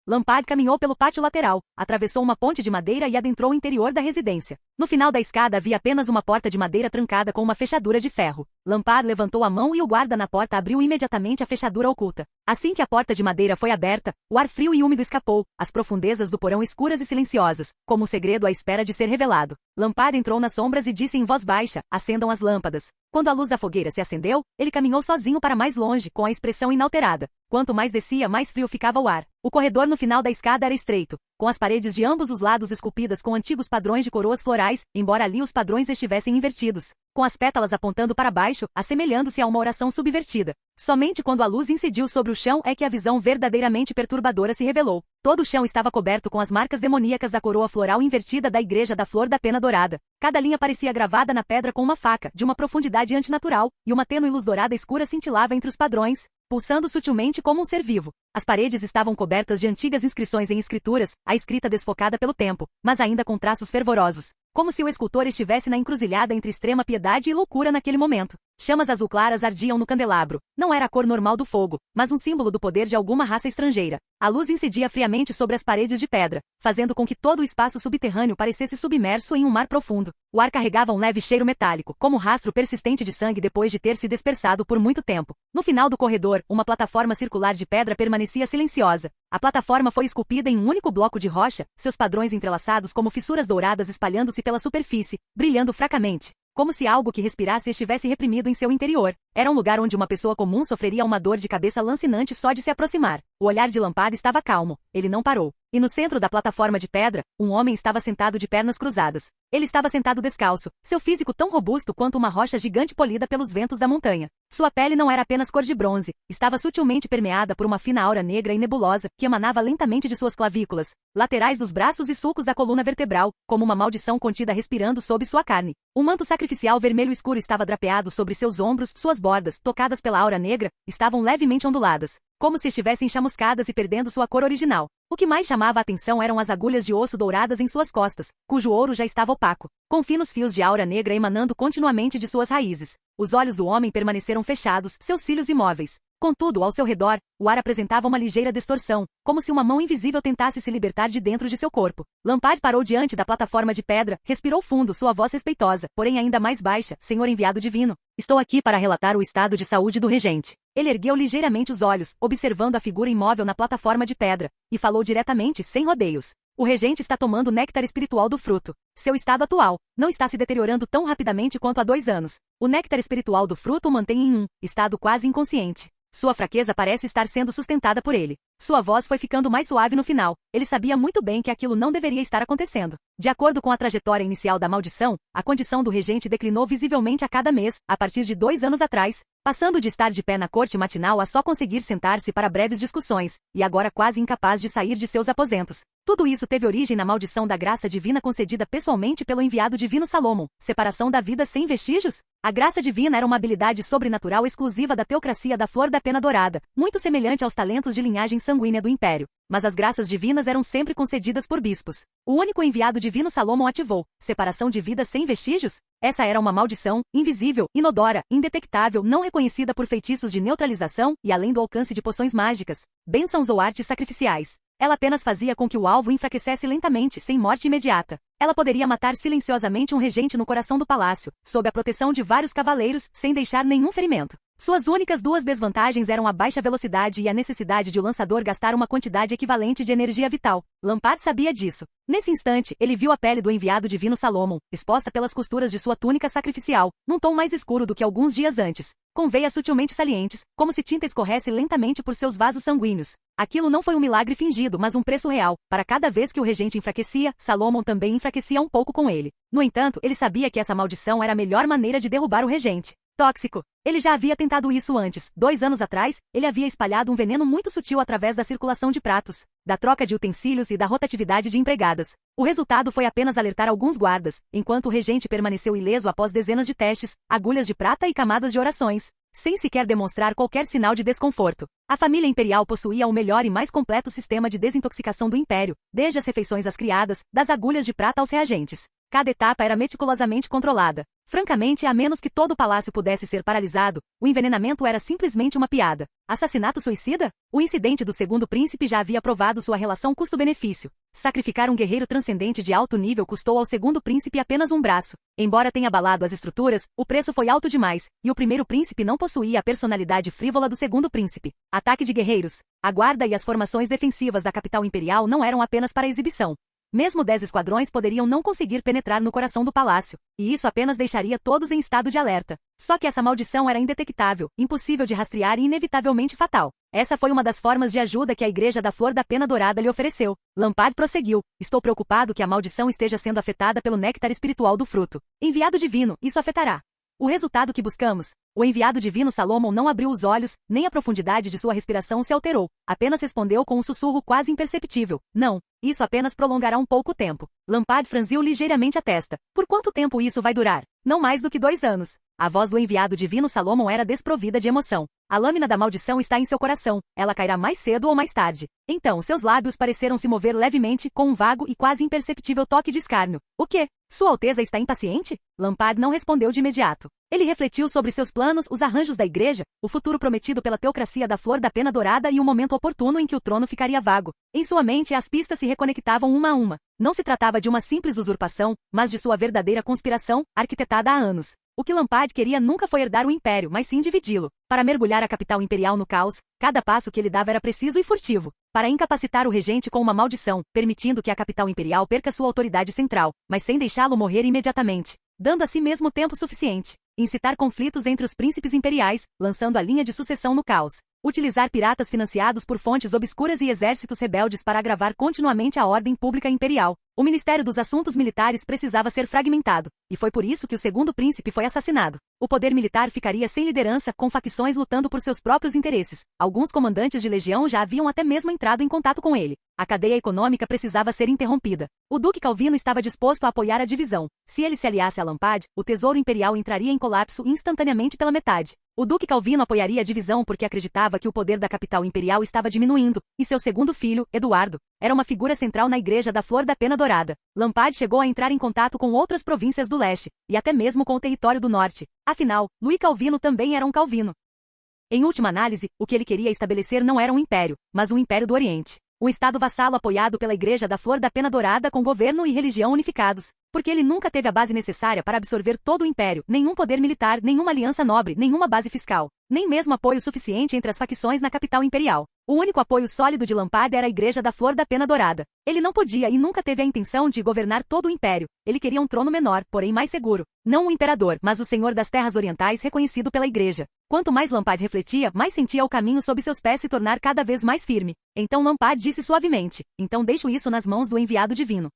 Lampad caminhou pelo pátio lateral, atravessou uma ponte de madeira e adentrou o interior da residência. No final da escada havia apenas uma porta de madeira trancada com uma fechadura de ferro. Lampad levantou a mão e o guarda na porta abriu imediatamente a fechadura oculta. Assim que a porta de madeira foi aberta, o ar frio e úmido escapou, as profundezas do porão escuras e silenciosas, como um segredo à espera de ser revelado. Lampad entrou nas sombras e disse em voz baixa: acendam as lâmpadas. Quando a luz da fogueira se acendeu, ele caminhou sozinho para mais longe, com a expressão inalterada. Quanto mais descia, mais frio ficava o ar. O corredor no final da escada era estreito, com as paredes de ambos os lados esculpidas com antigos padrões de coroas florais, embora ali os padrões estivessem invertidos, com as pétalas apontando para baixo, assemelhando-se a uma oração subvertida. Somente quando a luz incidiu sobre o chão é que a visão verdadeiramente perturbadora se revelou. Todo o chão estava coberto com as marcas demoníacas da coroa floral invertida da Igreja da Flor da Pena Dourada. Cada linha parecia gravada na pedra com uma faca, de uma profundidade antinatural, e uma tênue luz dourada escura cintilava entre os padrões, pulsando sutilmente como um ser vivo. As paredes estavam cobertas de antigas inscrições em escrituras, a escrita desfocada pelo tempo, mas ainda com traços fervorosos, como se o escultor estivesse na encruzilhada entre extrema piedade e loucura naquele momento. Chamas azul claras ardiam no candelabro. Não era a cor normal do fogo, mas um símbolo do poder de alguma raça estrangeira. A luz incidia friamente sobre as paredes de pedra, fazendo com que todo o espaço subterrâneo parecesse submerso em um mar profundo. O ar carregava um leve cheiro metálico, como rastro persistente de sangue depois de ter se dispersado por muito tempo. No final do corredor, uma plataforma circular de pedra permanecia silenciosa. A plataforma foi esculpida em um único bloco de rocha, seus padrões entrelaçados como fissuras douradas espalhando-se pela superfície, brilhando fracamente, como se algo que respirasse estivesse reprimido em seu interior. Era um lugar onde uma pessoa comum sofreria uma dor de cabeça lancinante só de se aproximar. O olhar de Lampad estava calmo. Ele não parou. E no centro da plataforma de pedra, um homem estava sentado de pernas cruzadas. Ele estava sentado descalço, seu físico tão robusto quanto uma rocha gigante polida pelos ventos da montanha. Sua pele não era apenas cor de bronze, estava sutilmente permeada por uma fina aura negra e nebulosa que emanava lentamente de suas clavículas, laterais dos braços e sulcos da coluna vertebral, como uma maldição contida respirando sob sua carne. Um manto sacrificial vermelho escuro estava drapeado sobre seus ombros, suas bordas, tocadas pela aura negra, estavam levemente onduladas, como se estivessem chamuscadas e perdendo sua cor original. O que mais chamava a atenção eram as agulhas de osso douradas em suas costas, cujo ouro já estava opaco, com finos fios de aura negra emanando continuamente de suas raízes. Os olhos do homem permaneceram fechados, seus cílios imóveis. Contudo, ao seu redor, o ar apresentava uma ligeira distorção, como se uma mão invisível tentasse se libertar de dentro de seu corpo. Lampad parou diante da plataforma de pedra, respirou fundo, sua voz respeitosa, porém ainda mais baixa: Senhor enviado divino, estou aqui para relatar o estado de saúde do regente. Ele ergueu ligeiramente os olhos, observando a figura imóvel na plataforma de pedra, e falou diretamente, sem rodeios. O regente está tomando o néctar espiritual do fruto. Seu estado atual não está se deteriorando tão rapidamente quanto há 2 anos. O néctar espiritual do fruto o mantém em um estado quase inconsciente. Sua fraqueza parece estar sendo sustentada por ele. Sua voz foi ficando mais suave no final. Ele sabia muito bem que aquilo não deveria estar acontecendo. De acordo com a trajetória inicial da maldição, a condição do regente declinou visivelmente a cada mês, a partir de 2 anos atrás, passando de estar de pé na corte matinal a só conseguir sentar-se para breves discussões, e agora quase incapaz de sair de seus aposentos. Tudo isso teve origem na maldição da graça divina concedida pessoalmente pelo enviado divino Salomão, separação da vida sem vestígios? A graça divina era uma habilidade sobrenatural exclusiva da teocracia da Flor da Pena Dourada, muito semelhante aos talentos de linhagem sanguínea do Império. Mas as graças divinas eram sempre concedidas por bispos. O único enviado divino Salomão ativou separação de vida sem vestígios? Essa era uma maldição, invisível, inodora, indetectável, não reconhecida por feitiços de neutralização e além do alcance de poções mágicas, bênçãos ou artes sacrificiais. Ela apenas fazia com que o alvo enfraquecesse lentamente, sem morte imediata. Ela poderia matar silenciosamente um regente no coração do palácio, sob a proteção de vários cavaleiros, sem deixar nenhum ferimento. Suas únicas duas desvantagens eram a baixa velocidade e a necessidade de o lançador gastar uma quantidade equivalente de energia vital. Lampard sabia disso. Nesse instante, ele viu a pele do enviado divino Salomon, exposta pelas costuras de sua túnica sacrificial, num tom mais escuro do que alguns dias antes, com veias sutilmente salientes, como se tinta escorresse lentamente por seus vasos sanguíneos. Aquilo não foi um milagre fingido, mas um preço real. Para cada vez que o regente enfraquecia, Salomon também enfraquecia um pouco com ele. No entanto, ele sabia que essa maldição era a melhor maneira de derrubar o regente. Tóxico. Ele já havia tentado isso antes. 2 anos atrás, ele havia espalhado um veneno muito sutil através da circulação de pratos, da troca de utensílios e da rotatividade de empregadas. O resultado foi apenas alertar alguns guardas, enquanto o regente permaneceu ileso após dezenas de testes, agulhas de prata e camadas de orações, sem sequer demonstrar qualquer sinal de desconforto. A família imperial possuía o melhor e mais completo sistema de desintoxicação do império, desde as refeições às criadas, das agulhas de prata aos reagentes. Cada etapa era meticulosamente controlada. Francamente, a menos que todo o palácio pudesse ser paralisado, o envenenamento era simplesmente uma piada. Assassinato suicida? O incidente do segundo príncipe já havia provado sua relação custo-benefício. Sacrificar um guerreiro transcendente de alto nível custou ao segundo príncipe apenas um braço. Embora tenha abalado as estruturas, o preço foi alto demais, e o primeiro príncipe não possuía a personalidade frívola do segundo príncipe. Ataque de guerreiros. A guarda e as formações defensivas da capital imperial não eram apenas para exibição. Mesmo 10 esquadrões poderiam não conseguir penetrar no coração do palácio, e isso apenas deixaria todos em estado de alerta. Só que essa maldição era indetectável, impossível de rastrear e inevitavelmente fatal. Essa foi uma das formas de ajuda que a Igreja da Flor da Pena Dourada lhe ofereceu. Lampard prosseguiu. Estou preocupado que a maldição esteja sendo afetada pelo néctar espiritual do fruto. Enviado divino, isso afetará o resultado que buscamos. O enviado divino Salomon não abriu os olhos, nem a profundidade de sua respiração se alterou, apenas respondeu com um sussurro quase imperceptível. Não, isso apenas prolongará um pouco tempo. Lampard franziu ligeiramente a testa. Por quanto tempo isso vai durar? Não mais do que 2 anos. A voz do enviado divino Salomon era desprovida de emoção. A lâmina da maldição está em seu coração. Ela cairá mais cedo ou mais tarde. Então, seus lábios pareceram se mover levemente, com um vago e quase imperceptível toque de escárnio. O quê? Sua Alteza está impaciente? Lampard não respondeu de imediato. Ele refletiu sobre seus planos, os arranjos da igreja, o futuro prometido pela teocracia da Flor da Pena Dourada e o momento oportuno em que o trono ficaria vago. Em sua mente, as pistas se reconectavam uma a uma. Não se tratava de uma simples usurpação, mas de sua verdadeira conspiração, arquitetada há anos. O que Lampard queria nunca foi herdar o império, mas sim dividi-lo. Para mergulhar a capital imperial no caos, cada passo que ele dava era preciso e furtivo. Para incapacitar o regente com uma maldição, permitindo que a capital imperial perca sua autoridade central, mas sem deixá-lo morrer imediatamente, dando a si mesmo tempo suficiente. Incitar conflitos entre os príncipes imperiais, lançando a linha de sucessão no caos. Utilizar piratas financiados por fontes obscuras e exércitos rebeldes para agravar continuamente a ordem pública imperial. O Ministério dos Assuntos Militares precisava ser fragmentado, e foi por isso que o segundo príncipe foi assassinado. O poder militar ficaria sem liderança, com facções lutando por seus próprios interesses. Alguns comandantes de legião já haviam até mesmo entrado em contato com ele. A cadeia econômica precisava ser interrompida. O Duque Calvino estava disposto a apoiar a divisão. Se ele se aliasse a Lampard, o tesouro imperial entraria em colapso instantaneamente pela metade. O Duque Calvino apoiaria a divisão porque acreditava que o poder da capital imperial estava diminuindo, e seu segundo filho, Eduardo, era uma figura central na Igreja da Flor da Pena Dourada. Lampard chegou a entrar em contato com outras províncias do leste, e até mesmo com o território do norte. Afinal, Luís Calvino também era um Calvino. Em última análise, o que ele queria estabelecer não era um império, mas um império do Oriente. Um estado vassalo apoiado pela Igreja da Flor da Pena Dourada com governo e religião unificados. Porque ele nunca teve a base necessária para absorver todo o império, nenhum poder militar, nenhuma aliança nobre, nenhuma base fiscal, nem mesmo apoio suficiente entre as facções na capital imperial. O único apoio sólido de Lampard era a Igreja da Flor da Pena Dourada. Ele não podia e nunca teve a intenção de governar todo o império. Ele queria um trono menor, porém mais seguro. Não um imperador, mas o senhor das terras orientais reconhecido pela Igreja. Quanto mais Lampard refletia, mais sentia o caminho sob seus pés se tornar cada vez mais firme. Então Lampard disse suavemente: então deixo isso nas mãos do enviado divino.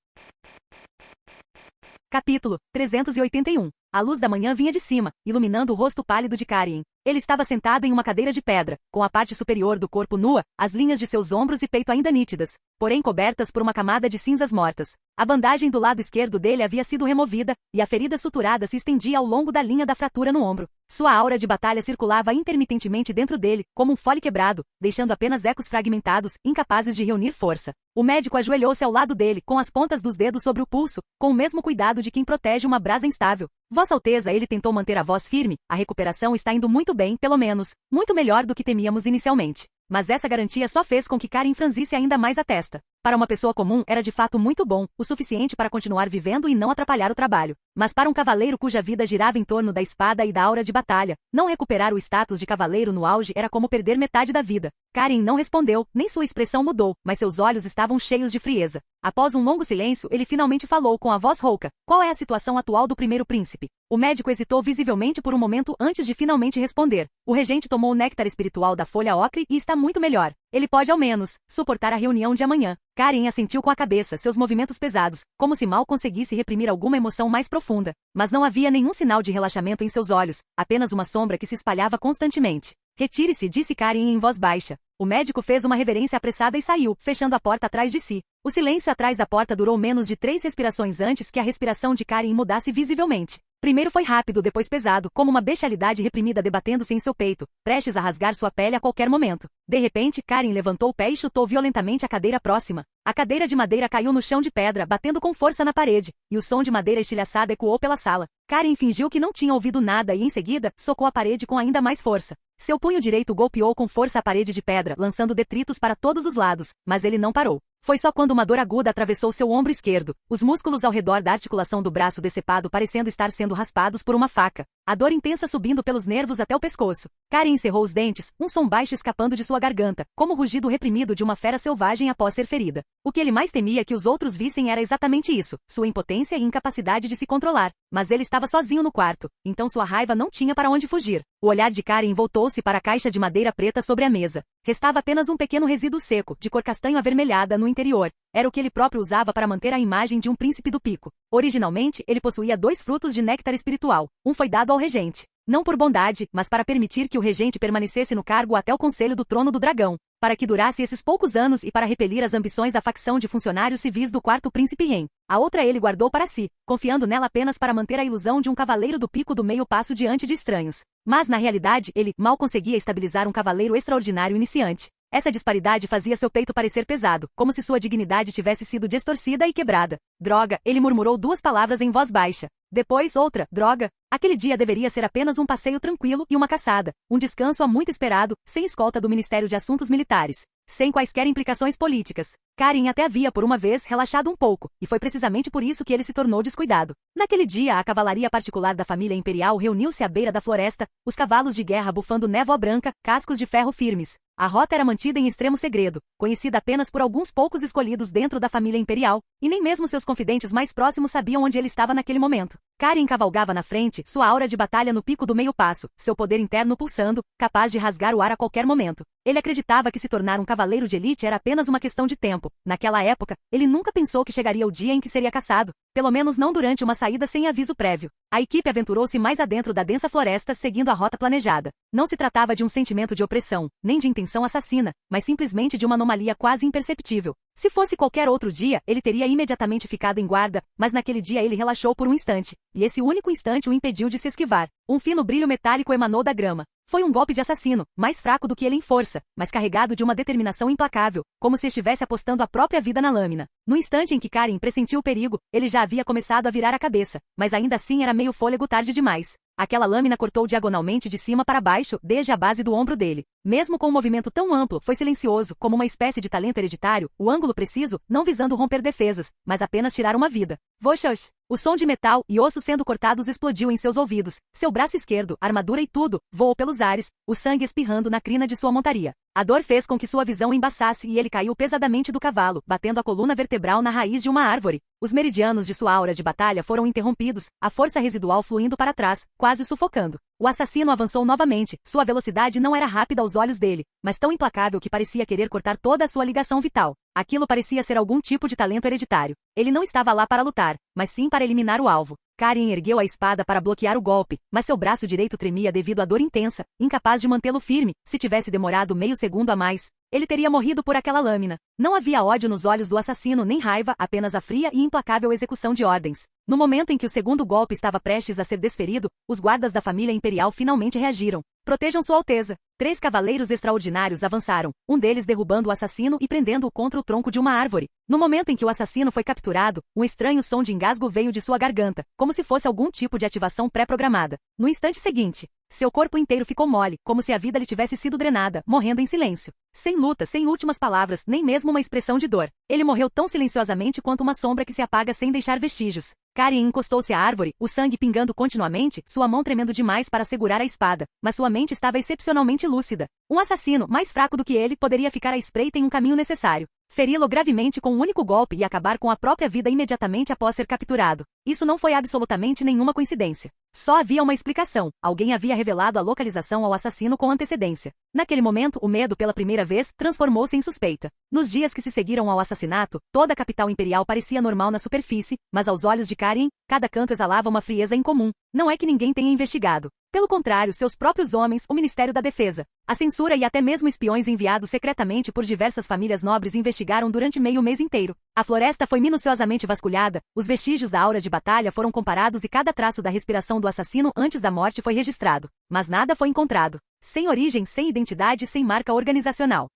Capítulo 381. A luz da manhã vinha de cima, iluminando o rosto pálido de Karien. Ele estava sentado em uma cadeira de pedra, com a parte superior do corpo nua, as linhas de seus ombros e peito ainda nítidas, porém cobertas por uma camada de cinzas mortas. A bandagem do lado esquerdo dele havia sido removida, e a ferida suturada se estendia ao longo da linha da fratura no ombro. Sua aura de batalha circulava intermitentemente dentro dele, como um fole quebrado, deixando apenas ecos fragmentados, incapazes de reunir força. O médico ajoelhou-se ao lado dele, com as pontas dos dedos sobre o pulso, com o mesmo cuidado de quem protege uma brasa instável. Vossa Alteza, ele tentou manter a voz firme. A recuperação está indo muito bem, pelo menos, muito melhor do que temíamos inicialmente. mas essa garantia só fez com que Karin franzisse ainda mais a testa. Para uma pessoa comum era de fato muito bom, o suficiente para continuar vivendo e não atrapalhar o trabalho. Mas para um cavaleiro cuja vida girava em torno da espada e da aura de batalha, não recuperar o status de cavaleiro no auge era como perder metade da vida. Karin não respondeu, nem sua expressão mudou, mas seus olhos estavam cheios de frieza. Após um longo silêncio, ele finalmente falou com a voz rouca. Qual é a situação atual do primeiro príncipe? O médico hesitou visivelmente por um momento antes de finalmente responder. O regente tomou o néctar espiritual da folha ocre e está muito melhor. Ele pode ao menos suportar a reunião de amanhã. Karin assentiu com a cabeça, seus movimentos pesados, como se mal conseguisse reprimir alguma emoção mais profunda. Mas não havia nenhum sinal de relaxamento em seus olhos, apenas uma sombra que se espalhava constantemente. Retire-se, disse Karin em voz baixa. O médico fez uma reverência apressada e saiu, fechando a porta atrás de si. O silêncio atrás da porta durou menos de 3 respirações antes que a respiração de Karin mudasse visivelmente. Primeiro foi rápido, depois pesado, como uma bestialidade reprimida debatendo-se em seu peito, prestes a rasgar sua pele a qualquer momento. De repente, Karin levantou o pé e chutou violentamente a cadeira próxima. A cadeira de madeira caiu no chão de pedra, batendo com força na parede, e o som de madeira estilhaçada ecoou pela sala. Karin fingiu que não tinha ouvido nada e, em seguida, socou a parede com ainda mais força. Seu punho direito golpeou com força a parede de pedra, lançando detritos para todos os lados, mas ele não parou. Foi só quando uma dor aguda atravessou seu ombro esquerdo, os músculos ao redor da articulação do braço decepado parecendo estar sendo raspados por uma faca. A dor intensa subindo pelos nervos até o pescoço. Karin encerrou os dentes, um som baixo escapando de sua garganta, como o rugido reprimido de uma fera selvagem após ser ferida. O que ele mais temia que os outros vissem era exatamente isso, sua impotência e incapacidade de se controlar. Mas ele estava sozinho no quarto, então sua raiva não tinha para onde fugir. O olhar de Karin voltou-se para a caixa de madeira preta sobre a mesa. Restava apenas um pequeno resíduo seco, de cor castanho avermelhada no interior. Era o que ele próprio usava para manter a imagem de um príncipe do pico. Originalmente, ele possuía 2 frutos de néctar espiritual. Um foi dado ao regente. Não por bondade, mas para permitir que o regente permanecesse no cargo até o conselho do trono do dragão. Para que durasse esses poucos anos e para repelir as ambições da facção de funcionários civis do quarto príncipe Ren. A outra ele guardou para si, confiando nela apenas para manter a ilusão de um cavaleiro do pico do meio passo diante de estranhos. Mas na realidade, ele mal conseguia estabilizar um cavaleiro extraordinário iniciante. Essa disparidade fazia seu peito parecer pesado, como se sua dignidade tivesse sido distorcida e quebrada. Droga, ele murmurou 2 palavras em voz baixa. Depois outra, droga. Aquele dia deveria ser apenas um passeio tranquilo e uma caçada, um descanso há muito esperado, sem escolta do Ministério de Assuntos Militares, sem quaisquer implicações políticas. Karin até havia por uma vez relaxado um pouco, e foi precisamente por isso que ele se tornou descuidado. Naquele dia, a cavalaria particular da família imperial reuniu-se à beira da floresta, os cavalos de guerra bufando névoa branca, cascos de ferro firmes. A rota era mantida em extremo segredo, conhecida apenas por alguns poucos escolhidos dentro da família imperial, e nem mesmo seus confidentes mais próximos sabiam onde ele estava naquele momento. Karin cavalgava na frente, sua aura de batalha no pico do meio passo, seu poder interno pulsando, capaz de rasgar o ar a qualquer momento. Ele acreditava que se tornar um cavaleiro de elite era apenas uma questão de tempo. Naquela época, ele nunca pensou que chegaria o dia em que seria caçado, pelo menos não durante uma saída sem aviso prévio. A equipe aventurou-se mais adentro da densa floresta seguindo a rota planejada. Não se tratava de um sentimento de opressão, nem de intenção assassina, mas simplesmente de uma anomalia quase imperceptível. Se fosse qualquer outro dia, ele teria imediatamente ficado em guarda, mas naquele dia ele relaxou por um instante, e esse único instante o impediu de se esquivar. Um fino brilho metálico emanou da grama. Foi um golpe de assassino, mais fraco do que ele em força, mas carregado de uma determinação implacável, como se estivesse apostando a própria vida na lâmina. No instante em que Karin pressentiu o perigo, ele já havia começado a virar a cabeça, mas ainda assim era meio fôlego tarde demais. Aquela lâmina cortou diagonalmente de cima para baixo, desde a base do ombro dele. Mesmo com um movimento tão amplo, foi silencioso, como uma espécie de talento hereditário, o ângulo preciso, não visando romper defesas, mas apenas tirar uma vida. Voxox! O som de metal e osso sendo cortados explodiu em seus ouvidos. Seu braço esquerdo, armadura e tudo, voou pelos ares, o sangue espirrando na crina de sua montaria. A dor fez com que sua visão embaçasse e ele caiu pesadamente do cavalo, batendo a coluna vertebral na raiz de uma árvore. Os meridianos de sua aura de batalha foram interrompidos, a força residual fluindo para trás, quase sufocando. O assassino avançou novamente, sua velocidade não era rápida aos olhos dele, mas tão implacável que parecia querer cortar toda a sua ligação vital. Aquilo parecia ser algum tipo de talento hereditário. Ele não estava lá para lutar, mas sim para eliminar o alvo. Karin ergueu a espada para bloquear o golpe, mas seu braço direito tremia devido à dor intensa, incapaz de mantê-lo firme. Se tivesse demorado meio segundo a mais, ele teria morrido por aquela lâmina. Não havia ódio nos olhos do assassino nem raiva, apenas a fria e implacável execução de ordens. No momento em que o segundo golpe estava prestes a ser desferido, os guardas da família imperial finalmente reagiram. Protejam Sua Alteza. 3 cavaleiros extraordinários avançaram, um deles derrubando o assassino e prendendo-o contra o tronco de uma árvore. No momento em que o assassino foi capturado, um estranho som de engasgo veio de sua garganta, como se fosse algum tipo de ativação pré-programada. No instante seguinte, Seu corpo inteiro ficou mole, como se a vida lhe tivesse sido drenada, morrendo em silêncio. Sem luta, sem últimas palavras, nem mesmo uma expressão de dor. Ele morreu tão silenciosamente quanto uma sombra que se apaga sem deixar vestígios. Karen encostou-se à árvore, o sangue pingando continuamente, sua mão tremendo demais para segurar a espada, mas sua mente estava excepcionalmente lúcida. Um assassino, mais fraco do que ele, poderia ficar à espreita em um caminho necessário. Feri-lo gravemente com um único golpe e acabar com a própria vida imediatamente após ser capturado. Isso não foi absolutamente nenhuma coincidência. Só havia uma explicação. Alguém havia revelado a localização ao assassino com antecedência. Naquele momento, o medo, pela primeira vez, transformou-se em suspeita. Nos dias que se seguiram ao assassinato, toda a capital imperial parecia normal na superfície, mas aos olhos de Karen, cada canto exalava uma frieza incomum. Não é que ninguém tenha investigado. Pelo contrário, seus próprios homens, o Ministério da Defesa, a censura e até mesmo espiões enviados secretamente por diversas famílias nobres investigaram durante meio mês inteiro. A floresta foi minuciosamente vasculhada, os vestígios da aura de batalha foram comparados e cada traço da respiração do assassino antes da morte foi registrado. Mas nada foi encontrado. Sem origem, sem identidade, sem marca organizacional.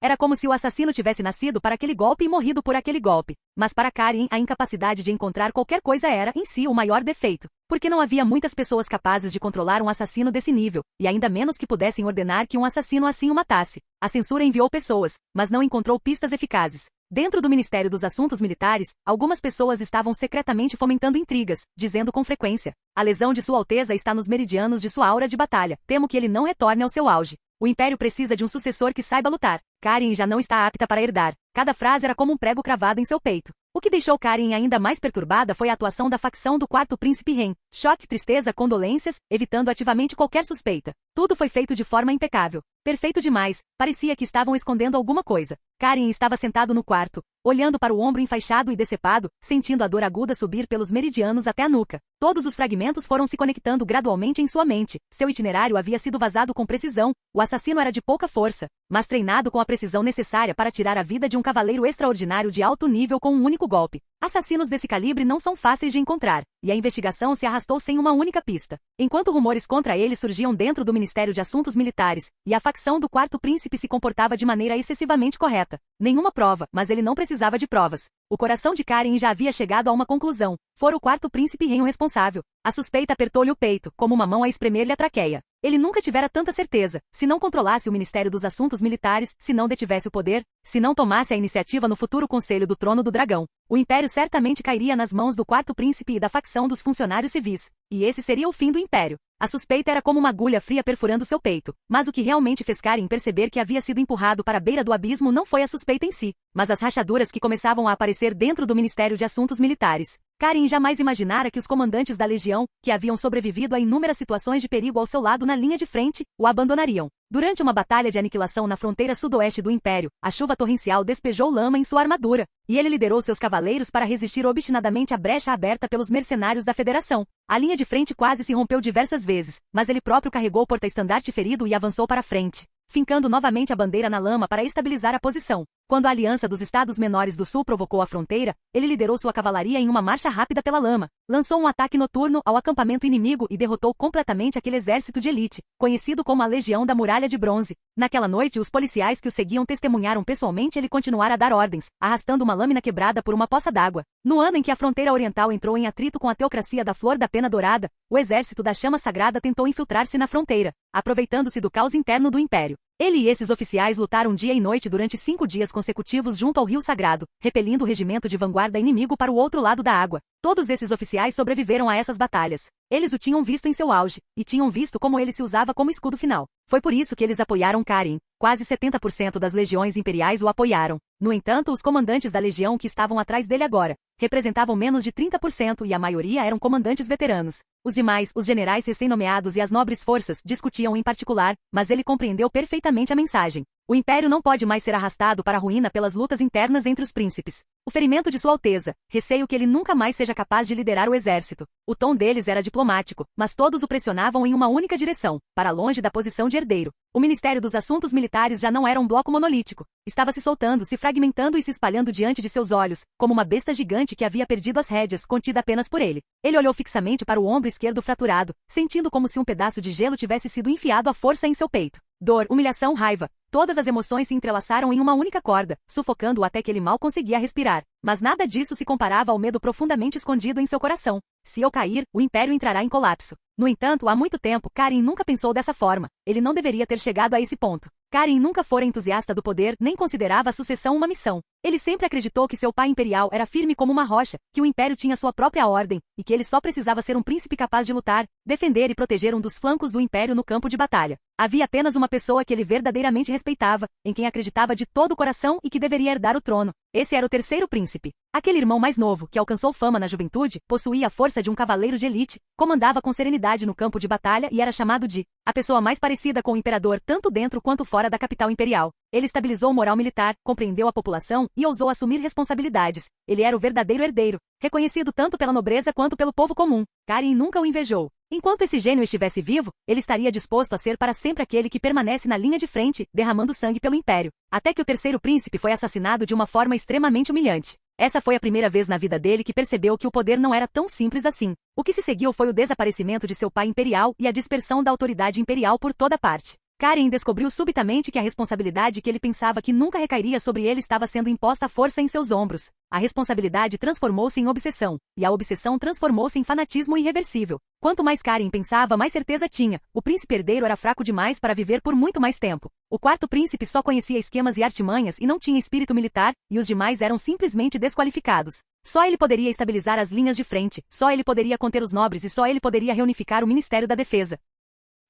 Era como se o assassino tivesse nascido para aquele golpe e morrido por aquele golpe. Mas para Karen, a incapacidade de encontrar qualquer coisa era, em si, o maior defeito. Porque não havia muitas pessoas capazes de controlar um assassino desse nível, e ainda menos que pudessem ordenar que um assassino assim o matasse. A censura enviou pessoas, mas não encontrou pistas eficazes. Dentro do Ministério dos Assuntos Militares, algumas pessoas estavam secretamente fomentando intrigas, dizendo com frequência: a lesão de Sua Alteza está nos meridianos de sua aura de batalha, temo que ele não retorne ao seu auge. O Império precisa de um sucessor que saiba lutar. Karen já não está apta para herdar. Cada frase era como um prego cravado em seu peito. O que deixou Karen ainda mais perturbada foi a atuação da facção do quarto príncipe Ren. Choque, tristeza, condolências, evitando ativamente qualquer suspeita. Tudo foi feito de forma impecável. Perfeito demais. Parecia que estavam escondendo alguma coisa. Karen estava sentado no quarto, olhando para o ombro enfaixado e decepado, sentindo a dor aguda subir pelos meridianos até a nuca. Todos os fragmentos foram se conectando gradualmente em sua mente. Seu itinerário havia sido vazado com precisão. O assassino era de pouca força, mas treinado com a precisão necessária para tirar a vida de um cavaleiro extraordinário de alto nível com um único golpe. Assassinos desse calibre não são fáceis de encontrar, e a investigação se arrastou sem uma única pista. Enquanto rumores contra ele surgiam dentro do Ministério de Assuntos Militares, e a facção do quarto príncipe se comportava de maneira excessivamente correta. Nenhuma prova, mas ele não precisava de provas. O coração de Karen já havia chegado a uma conclusão. Fora o quarto príncipe Ren o responsável. A suspeita apertou-lhe o peito, como uma mão a espremer-lhe a traqueia. Ele nunca tivera tanta certeza. Se não controlasse o Ministério dos Assuntos Militares, se não detivesse o poder, se não tomasse a iniciativa no futuro Conselho do Trono do Dragão, o Império certamente cairia nas mãos do quarto príncipe e da facção dos funcionários civis. E esse seria o fim do Império. A suspeita era como uma agulha fria perfurando seu peito. Mas o que realmente fez Karen perceber que havia sido empurrado para a beira do abismo não foi a suspeita em si, mas as rachaduras que começavam a aparecer dentro do Ministério de Assuntos Militares. Karen jamais imaginara que os comandantes da Legião, que haviam sobrevivido a inúmeras situações de perigo ao seu lado na linha de frente, o abandonariam. Durante uma batalha de aniquilação na fronteira sudoeste do Império, a chuva torrencial despejou lama em sua armadura, e ele liderou seus cavaleiros para resistir obstinadamente à brecha aberta pelos mercenários da Federação. A linha de frente quase se rompeu diversas vezes, mas ele próprio carregou o porta-estandarte ferido e avançou para a frente, fincando novamente a bandeira na lama para estabilizar a posição. Quando a aliança dos Estados Menores do Sul provocou a fronteira, ele liderou sua cavalaria em uma marcha rápida pela lama, lançou um ataque noturno ao acampamento inimigo e derrotou completamente aquele exército de elite, conhecido como a Legião da Muralha de Bronze. Naquela noite, os policiais que o seguiam testemunharam pessoalmente ele continuar a dar ordens, arrastando uma lâmina quebrada por uma poça d'água. No ano em que a fronteira oriental entrou em atrito com a teocracia da Flor da Pena Dourada, o exército da Chama Sagrada tentou infiltrar-se na fronteira, aproveitando-se do caos interno do Império. Ele e esses oficiais lutaram dia e noite durante 5 dias consecutivos junto ao Rio Sagrado, repelindo o regimento de vanguarda inimigo para o outro lado da água. Todos esses oficiais sobreviveram a essas batalhas. Eles o tinham visto em seu auge, e tinham visto como ele se usava como escudo final. Foi por isso que eles apoiaram Karen. Quase 70% das legiões imperiais o apoiaram. No entanto, os comandantes da legião que estavam atrás dele agora, representavam menos de 30% e a maioria eram comandantes veteranos. Os demais, os generais recém-nomeados e as nobres forças, discutiam em particular, mas ele compreendeu perfeitamente a mensagem. O Império não pode mais ser arrastado para a ruína pelas lutas internas entre os príncipes. O ferimento de Sua Alteza, receio que ele nunca mais seja capaz de liderar o exército. O tom deles era diplomático, mas todos o pressionavam em uma única direção, para longe da posição de herdeiro. O Ministério dos Assuntos Militares já não era um bloco monolítico. Estava se soltando, se fragmentando e se espalhando diante de seus olhos, como uma besta gigante que havia perdido as rédeas, contida apenas por ele. Ele olhou fixamente para o ombro esquerdo fraturado, sentindo como se um pedaço de gelo tivesse sido enfiado à força em seu peito. Dor, humilhação, raiva. Todas as emoções se entrelaçaram em uma única corda, sufocando-o até que ele mal conseguia respirar. Mas nada disso se comparava ao medo profundamente escondido em seu coração. Se eu cair, o império entrará em colapso. No entanto, há muito tempo, Karin nunca pensou dessa forma. Ele não deveria ter chegado a esse ponto. Karin nunca fora entusiasta do poder, nem considerava a sucessão uma missão. Ele sempre acreditou que seu pai imperial era firme como uma rocha, que o império tinha sua própria ordem, e que ele só precisava ser um príncipe capaz de lutar, defender e proteger um dos flancos do império no campo de batalha. Havia apenas uma pessoa que ele verdadeiramente respeitava, em quem acreditava de todo o coração e que deveria herdar o trono. Esse era o terceiro príncipe. Aquele irmão mais novo, que alcançou fama na juventude, possuía a força de um cavaleiro de elite, comandava com serenidade no campo de batalha e era chamado de a pessoa mais parecida com o imperador tanto dentro quanto fora da capital imperial. Ele estabilizou o moral militar, compreendeu a população e ousou assumir responsabilidades. Ele era o verdadeiro herdeiro, reconhecido tanto pela nobreza quanto pelo povo comum. Karin nunca o invejou. Enquanto esse gênio estivesse vivo, ele estaria disposto a ser para sempre aquele que permanece na linha de frente, derramando sangue pelo império. Até que o terceiro príncipe foi assassinado de uma forma extremamente humilhante. Essa foi a primeira vez na vida dele que percebeu que o poder não era tão simples assim. O que se seguiu foi o desaparecimento de seu pai imperial e a dispersão da autoridade imperial por toda parte. Karin descobriu subitamente que a responsabilidade que ele pensava que nunca recairia sobre ele estava sendo imposta à força em seus ombros. A responsabilidade transformou-se em obsessão, e a obsessão transformou-se em fanatismo irreversível. Quanto mais Karin pensava, mais certeza tinha. O príncipe herdeiro era fraco demais para viver por muito mais tempo. O quarto príncipe só conhecia esquemas e artimanhas e não tinha espírito militar, e os demais eram simplesmente desqualificados. Só ele poderia estabilizar as linhas de frente, só ele poderia conter os nobres e só ele poderia reunificar o Ministério da Defesa.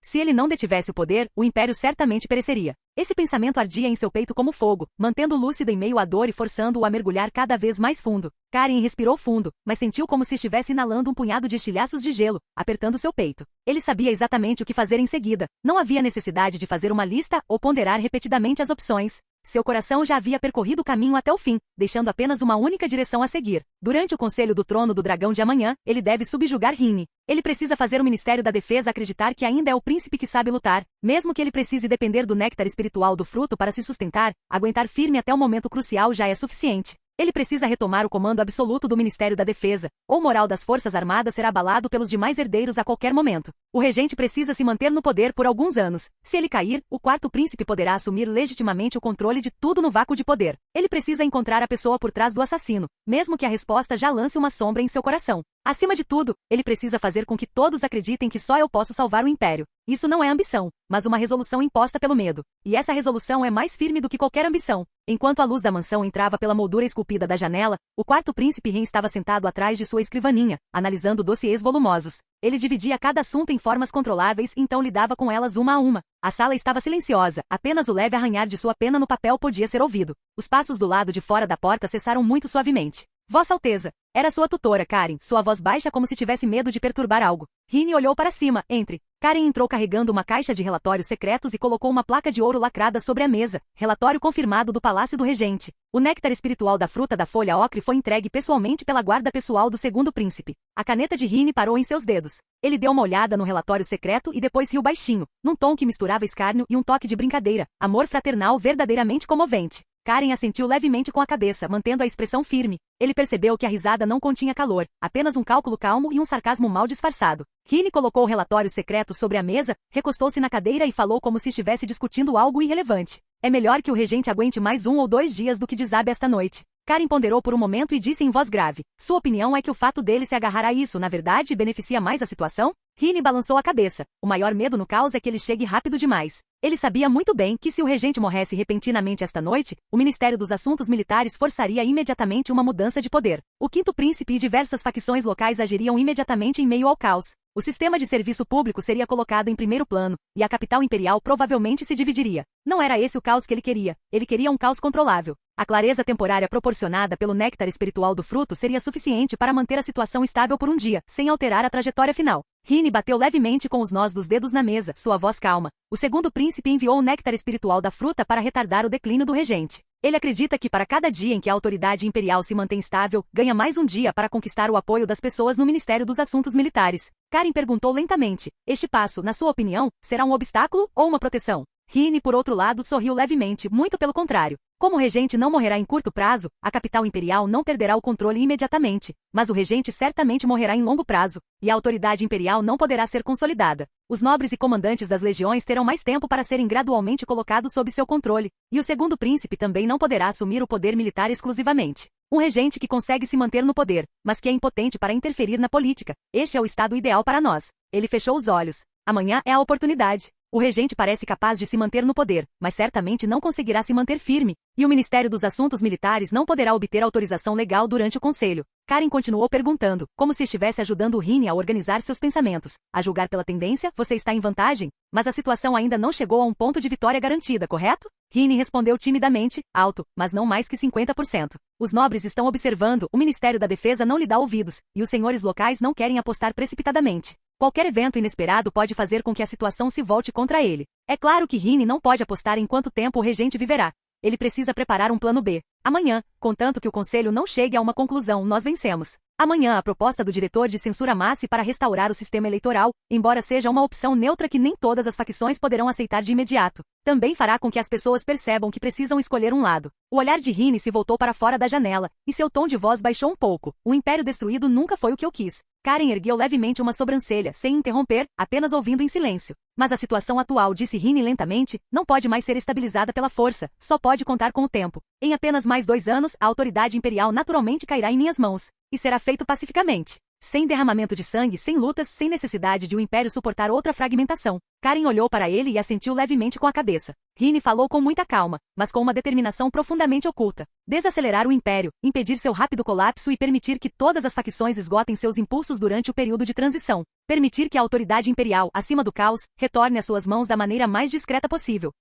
Se ele não detivesse o poder, o império certamente pereceria. Esse pensamento ardia em seu peito como fogo, mantendo-o lúcido em meio à dor e forçando-o a mergulhar cada vez mais fundo. Karin respirou fundo, mas sentiu como se estivesse inalando um punhado de estilhaços de gelo, apertando seu peito. Ele sabia exatamente o que fazer em seguida. Não havia necessidade de fazer uma lista ou ponderar repetidamente as opções. Seu coração já havia percorrido o caminho até o fim, deixando apenas uma única direção a seguir. Durante o Conselho do Trono do Dragão de amanhã, ele deve subjugar Rini. Ele precisa fazer o Ministério da Defesa acreditar que ainda é o príncipe que sabe lutar, mesmo que ele precise depender do néctar espiritual do fruto para se sustentar, aguentar firme até o momento crucial já é suficiente. Ele precisa retomar o comando absoluto do Ministério da Defesa, ou o moral das Forças Armadas será abalado pelos demais herdeiros a qualquer momento. O regente precisa se manter no poder por alguns anos. Se ele cair, o quarto príncipe poderá assumir legitimamente o controle de tudo no vácuo de poder. Ele precisa encontrar a pessoa por trás do assassino, mesmo que a resposta já lance uma sombra em seu coração. Acima de tudo, ele precisa fazer com que todos acreditem que só eu posso salvar o império. Isso não é ambição, mas uma resolução imposta pelo medo. E essa resolução é mais firme do que qualquer ambição. Enquanto a luz da mansão entrava pela moldura esculpida da janela, o quarto príncipe Ren estava sentado atrás de sua escrivaninha, analisando dossiês volumosos. Ele dividia cada assunto em formas controláveis e então lidava com elas uma a uma. A sala estava silenciosa, apenas o leve arranhar de sua pena no papel podia ser ouvido. Os passos do lado de fora da porta cessaram muito suavemente. Vossa Alteza. Era sua tutora, Karin, sua voz baixa como se tivesse medo de perturbar algo. Rini olhou para cima, entre. Karin entrou carregando uma caixa de relatórios secretos e colocou uma placa de ouro lacrada sobre a mesa, relatório confirmado do Palácio do Regente. O néctar espiritual da fruta da folha ocre foi entregue pessoalmente pela guarda pessoal do segundo príncipe. A caneta de Rini parou em seus dedos. Ele deu uma olhada no relatório secreto e depois riu baixinho, num tom que misturava escárnio e um toque de brincadeira, amor fraternal verdadeiramente comovente. Karin assentiu levemente com a cabeça, mantendo a expressão firme. Ele percebeu que a risada não continha calor, apenas um cálculo calmo e um sarcasmo mal disfarçado. Rini colocou o relatório secreto sobre a mesa, recostou-se na cadeira e falou como se estivesse discutindo algo irrelevante. É melhor que o regente aguente mais 1 ou 2 dias do que desabe esta noite. Karin ponderou por um momento e disse em voz grave. Sua opinião é que o fato dele se agarrar a isso, na verdade, beneficia mais a situação? Rini balançou a cabeça. O maior medo no caos é que ele chegue rápido demais. Ele sabia muito bem que se o regente morresse repentinamente esta noite, o Ministério dos Assuntos Militares forçaria imediatamente uma mudança de poder. O quinto príncipe e diversas facções locais agiriam imediatamente em meio ao caos. O sistema de serviço público seria colocado em primeiro plano, e a capital imperial provavelmente se dividiria. Não era esse o caos que ele queria um caos controlável. A clareza temporária proporcionada pelo néctar espiritual do fruto seria suficiente para manter a situação estável por um dia, sem alterar a trajetória final. Rini bateu levemente com os nós dos dedos na mesa, sua voz calma. O segundo príncipe enviou o néctar espiritual da fruta para retardar o declínio do regente. Ele acredita que para cada dia em que a autoridade imperial se mantém estável, ganha mais um dia para conquistar o apoio das pessoas no Ministério dos Assuntos Militares. Karin perguntou lentamente. Este passo, na sua opinião, será um obstáculo ou uma proteção? Rini, por outro lado, sorriu levemente, muito pelo contrário. Como o regente não morrerá em curto prazo, a capital imperial não perderá o controle imediatamente, mas o regente certamente morrerá em longo prazo, e a autoridade imperial não poderá ser consolidada. Os nobres e comandantes das legiões terão mais tempo para serem gradualmente colocados sob seu controle, e o segundo príncipe também não poderá assumir o poder militar exclusivamente. Um regente que consegue se manter no poder, mas que é impotente para interferir na política. Este é o estado ideal para nós. Ele fechou os olhos. Amanhã é a oportunidade. O regente parece capaz de se manter no poder, mas certamente não conseguirá se manter firme, e o Ministério dos Assuntos Militares não poderá obter autorização legal durante o conselho. Karen continuou perguntando, como se estivesse ajudando o Rini a organizar seus pensamentos. A julgar pela tendência, você está em vantagem, mas a situação ainda não chegou a um ponto de vitória garantida, correto? Rini respondeu timidamente, alto, mas não mais que 50%. Os nobres estão observando, o Ministério da Defesa não lhe dá ouvidos, e os senhores locais não querem apostar precipitadamente. Qualquer evento inesperado pode fazer com que a situação se volte contra ele. É claro que Rini não pode apostar em quanto tempo o regente viverá. Ele precisa preparar um plano B. Amanhã, contanto que o conselho não chegue a uma conclusão, nós vencemos. Amanhã a proposta do diretor de censura Massi para restaurar o sistema eleitoral, embora seja uma opção neutra que nem todas as facções poderão aceitar de imediato, também fará com que as pessoas percebam que precisam escolher um lado. O olhar de Rini se voltou para fora da janela, e seu tom de voz baixou um pouco. O império destruído nunca foi o que eu quis. Karen ergueu levemente uma sobrancelha, sem interromper, apenas ouvindo em silêncio. Mas a situação atual, disse Rini lentamente, não pode mais ser estabilizada pela força, só pode contar com o tempo. Em apenas mais 2 anos, a autoridade imperial naturalmente cairá em minhas mãos. E será feito pacificamente. Sem derramamento de sangue, sem lutas, sem necessidade de o império suportar outra fragmentação. Karen olhou para ele e assentiu levemente com a cabeça. Rini falou com muita calma, mas com uma determinação profundamente oculta. Desacelerar o império, impedir seu rápido colapso e permitir que todas as facções esgotem seus impulsos durante o período de transição. Permitir que a autoridade imperial, acima do caos, retorne às suas mãos da maneira mais discreta possível.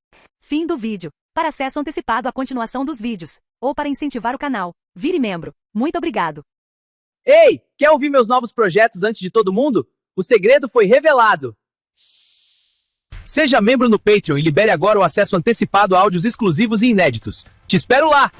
Fim do vídeo. Para acesso antecipado à continuação dos vídeos, ou para incentivar o canal, vire membro. Muito obrigado. Ei, quer ouvir meus novos projetos antes de todo mundo? O segredo foi revelado! Seja membro no Patreon e libere agora o acesso antecipado a áudios exclusivos e inéditos. Te espero lá!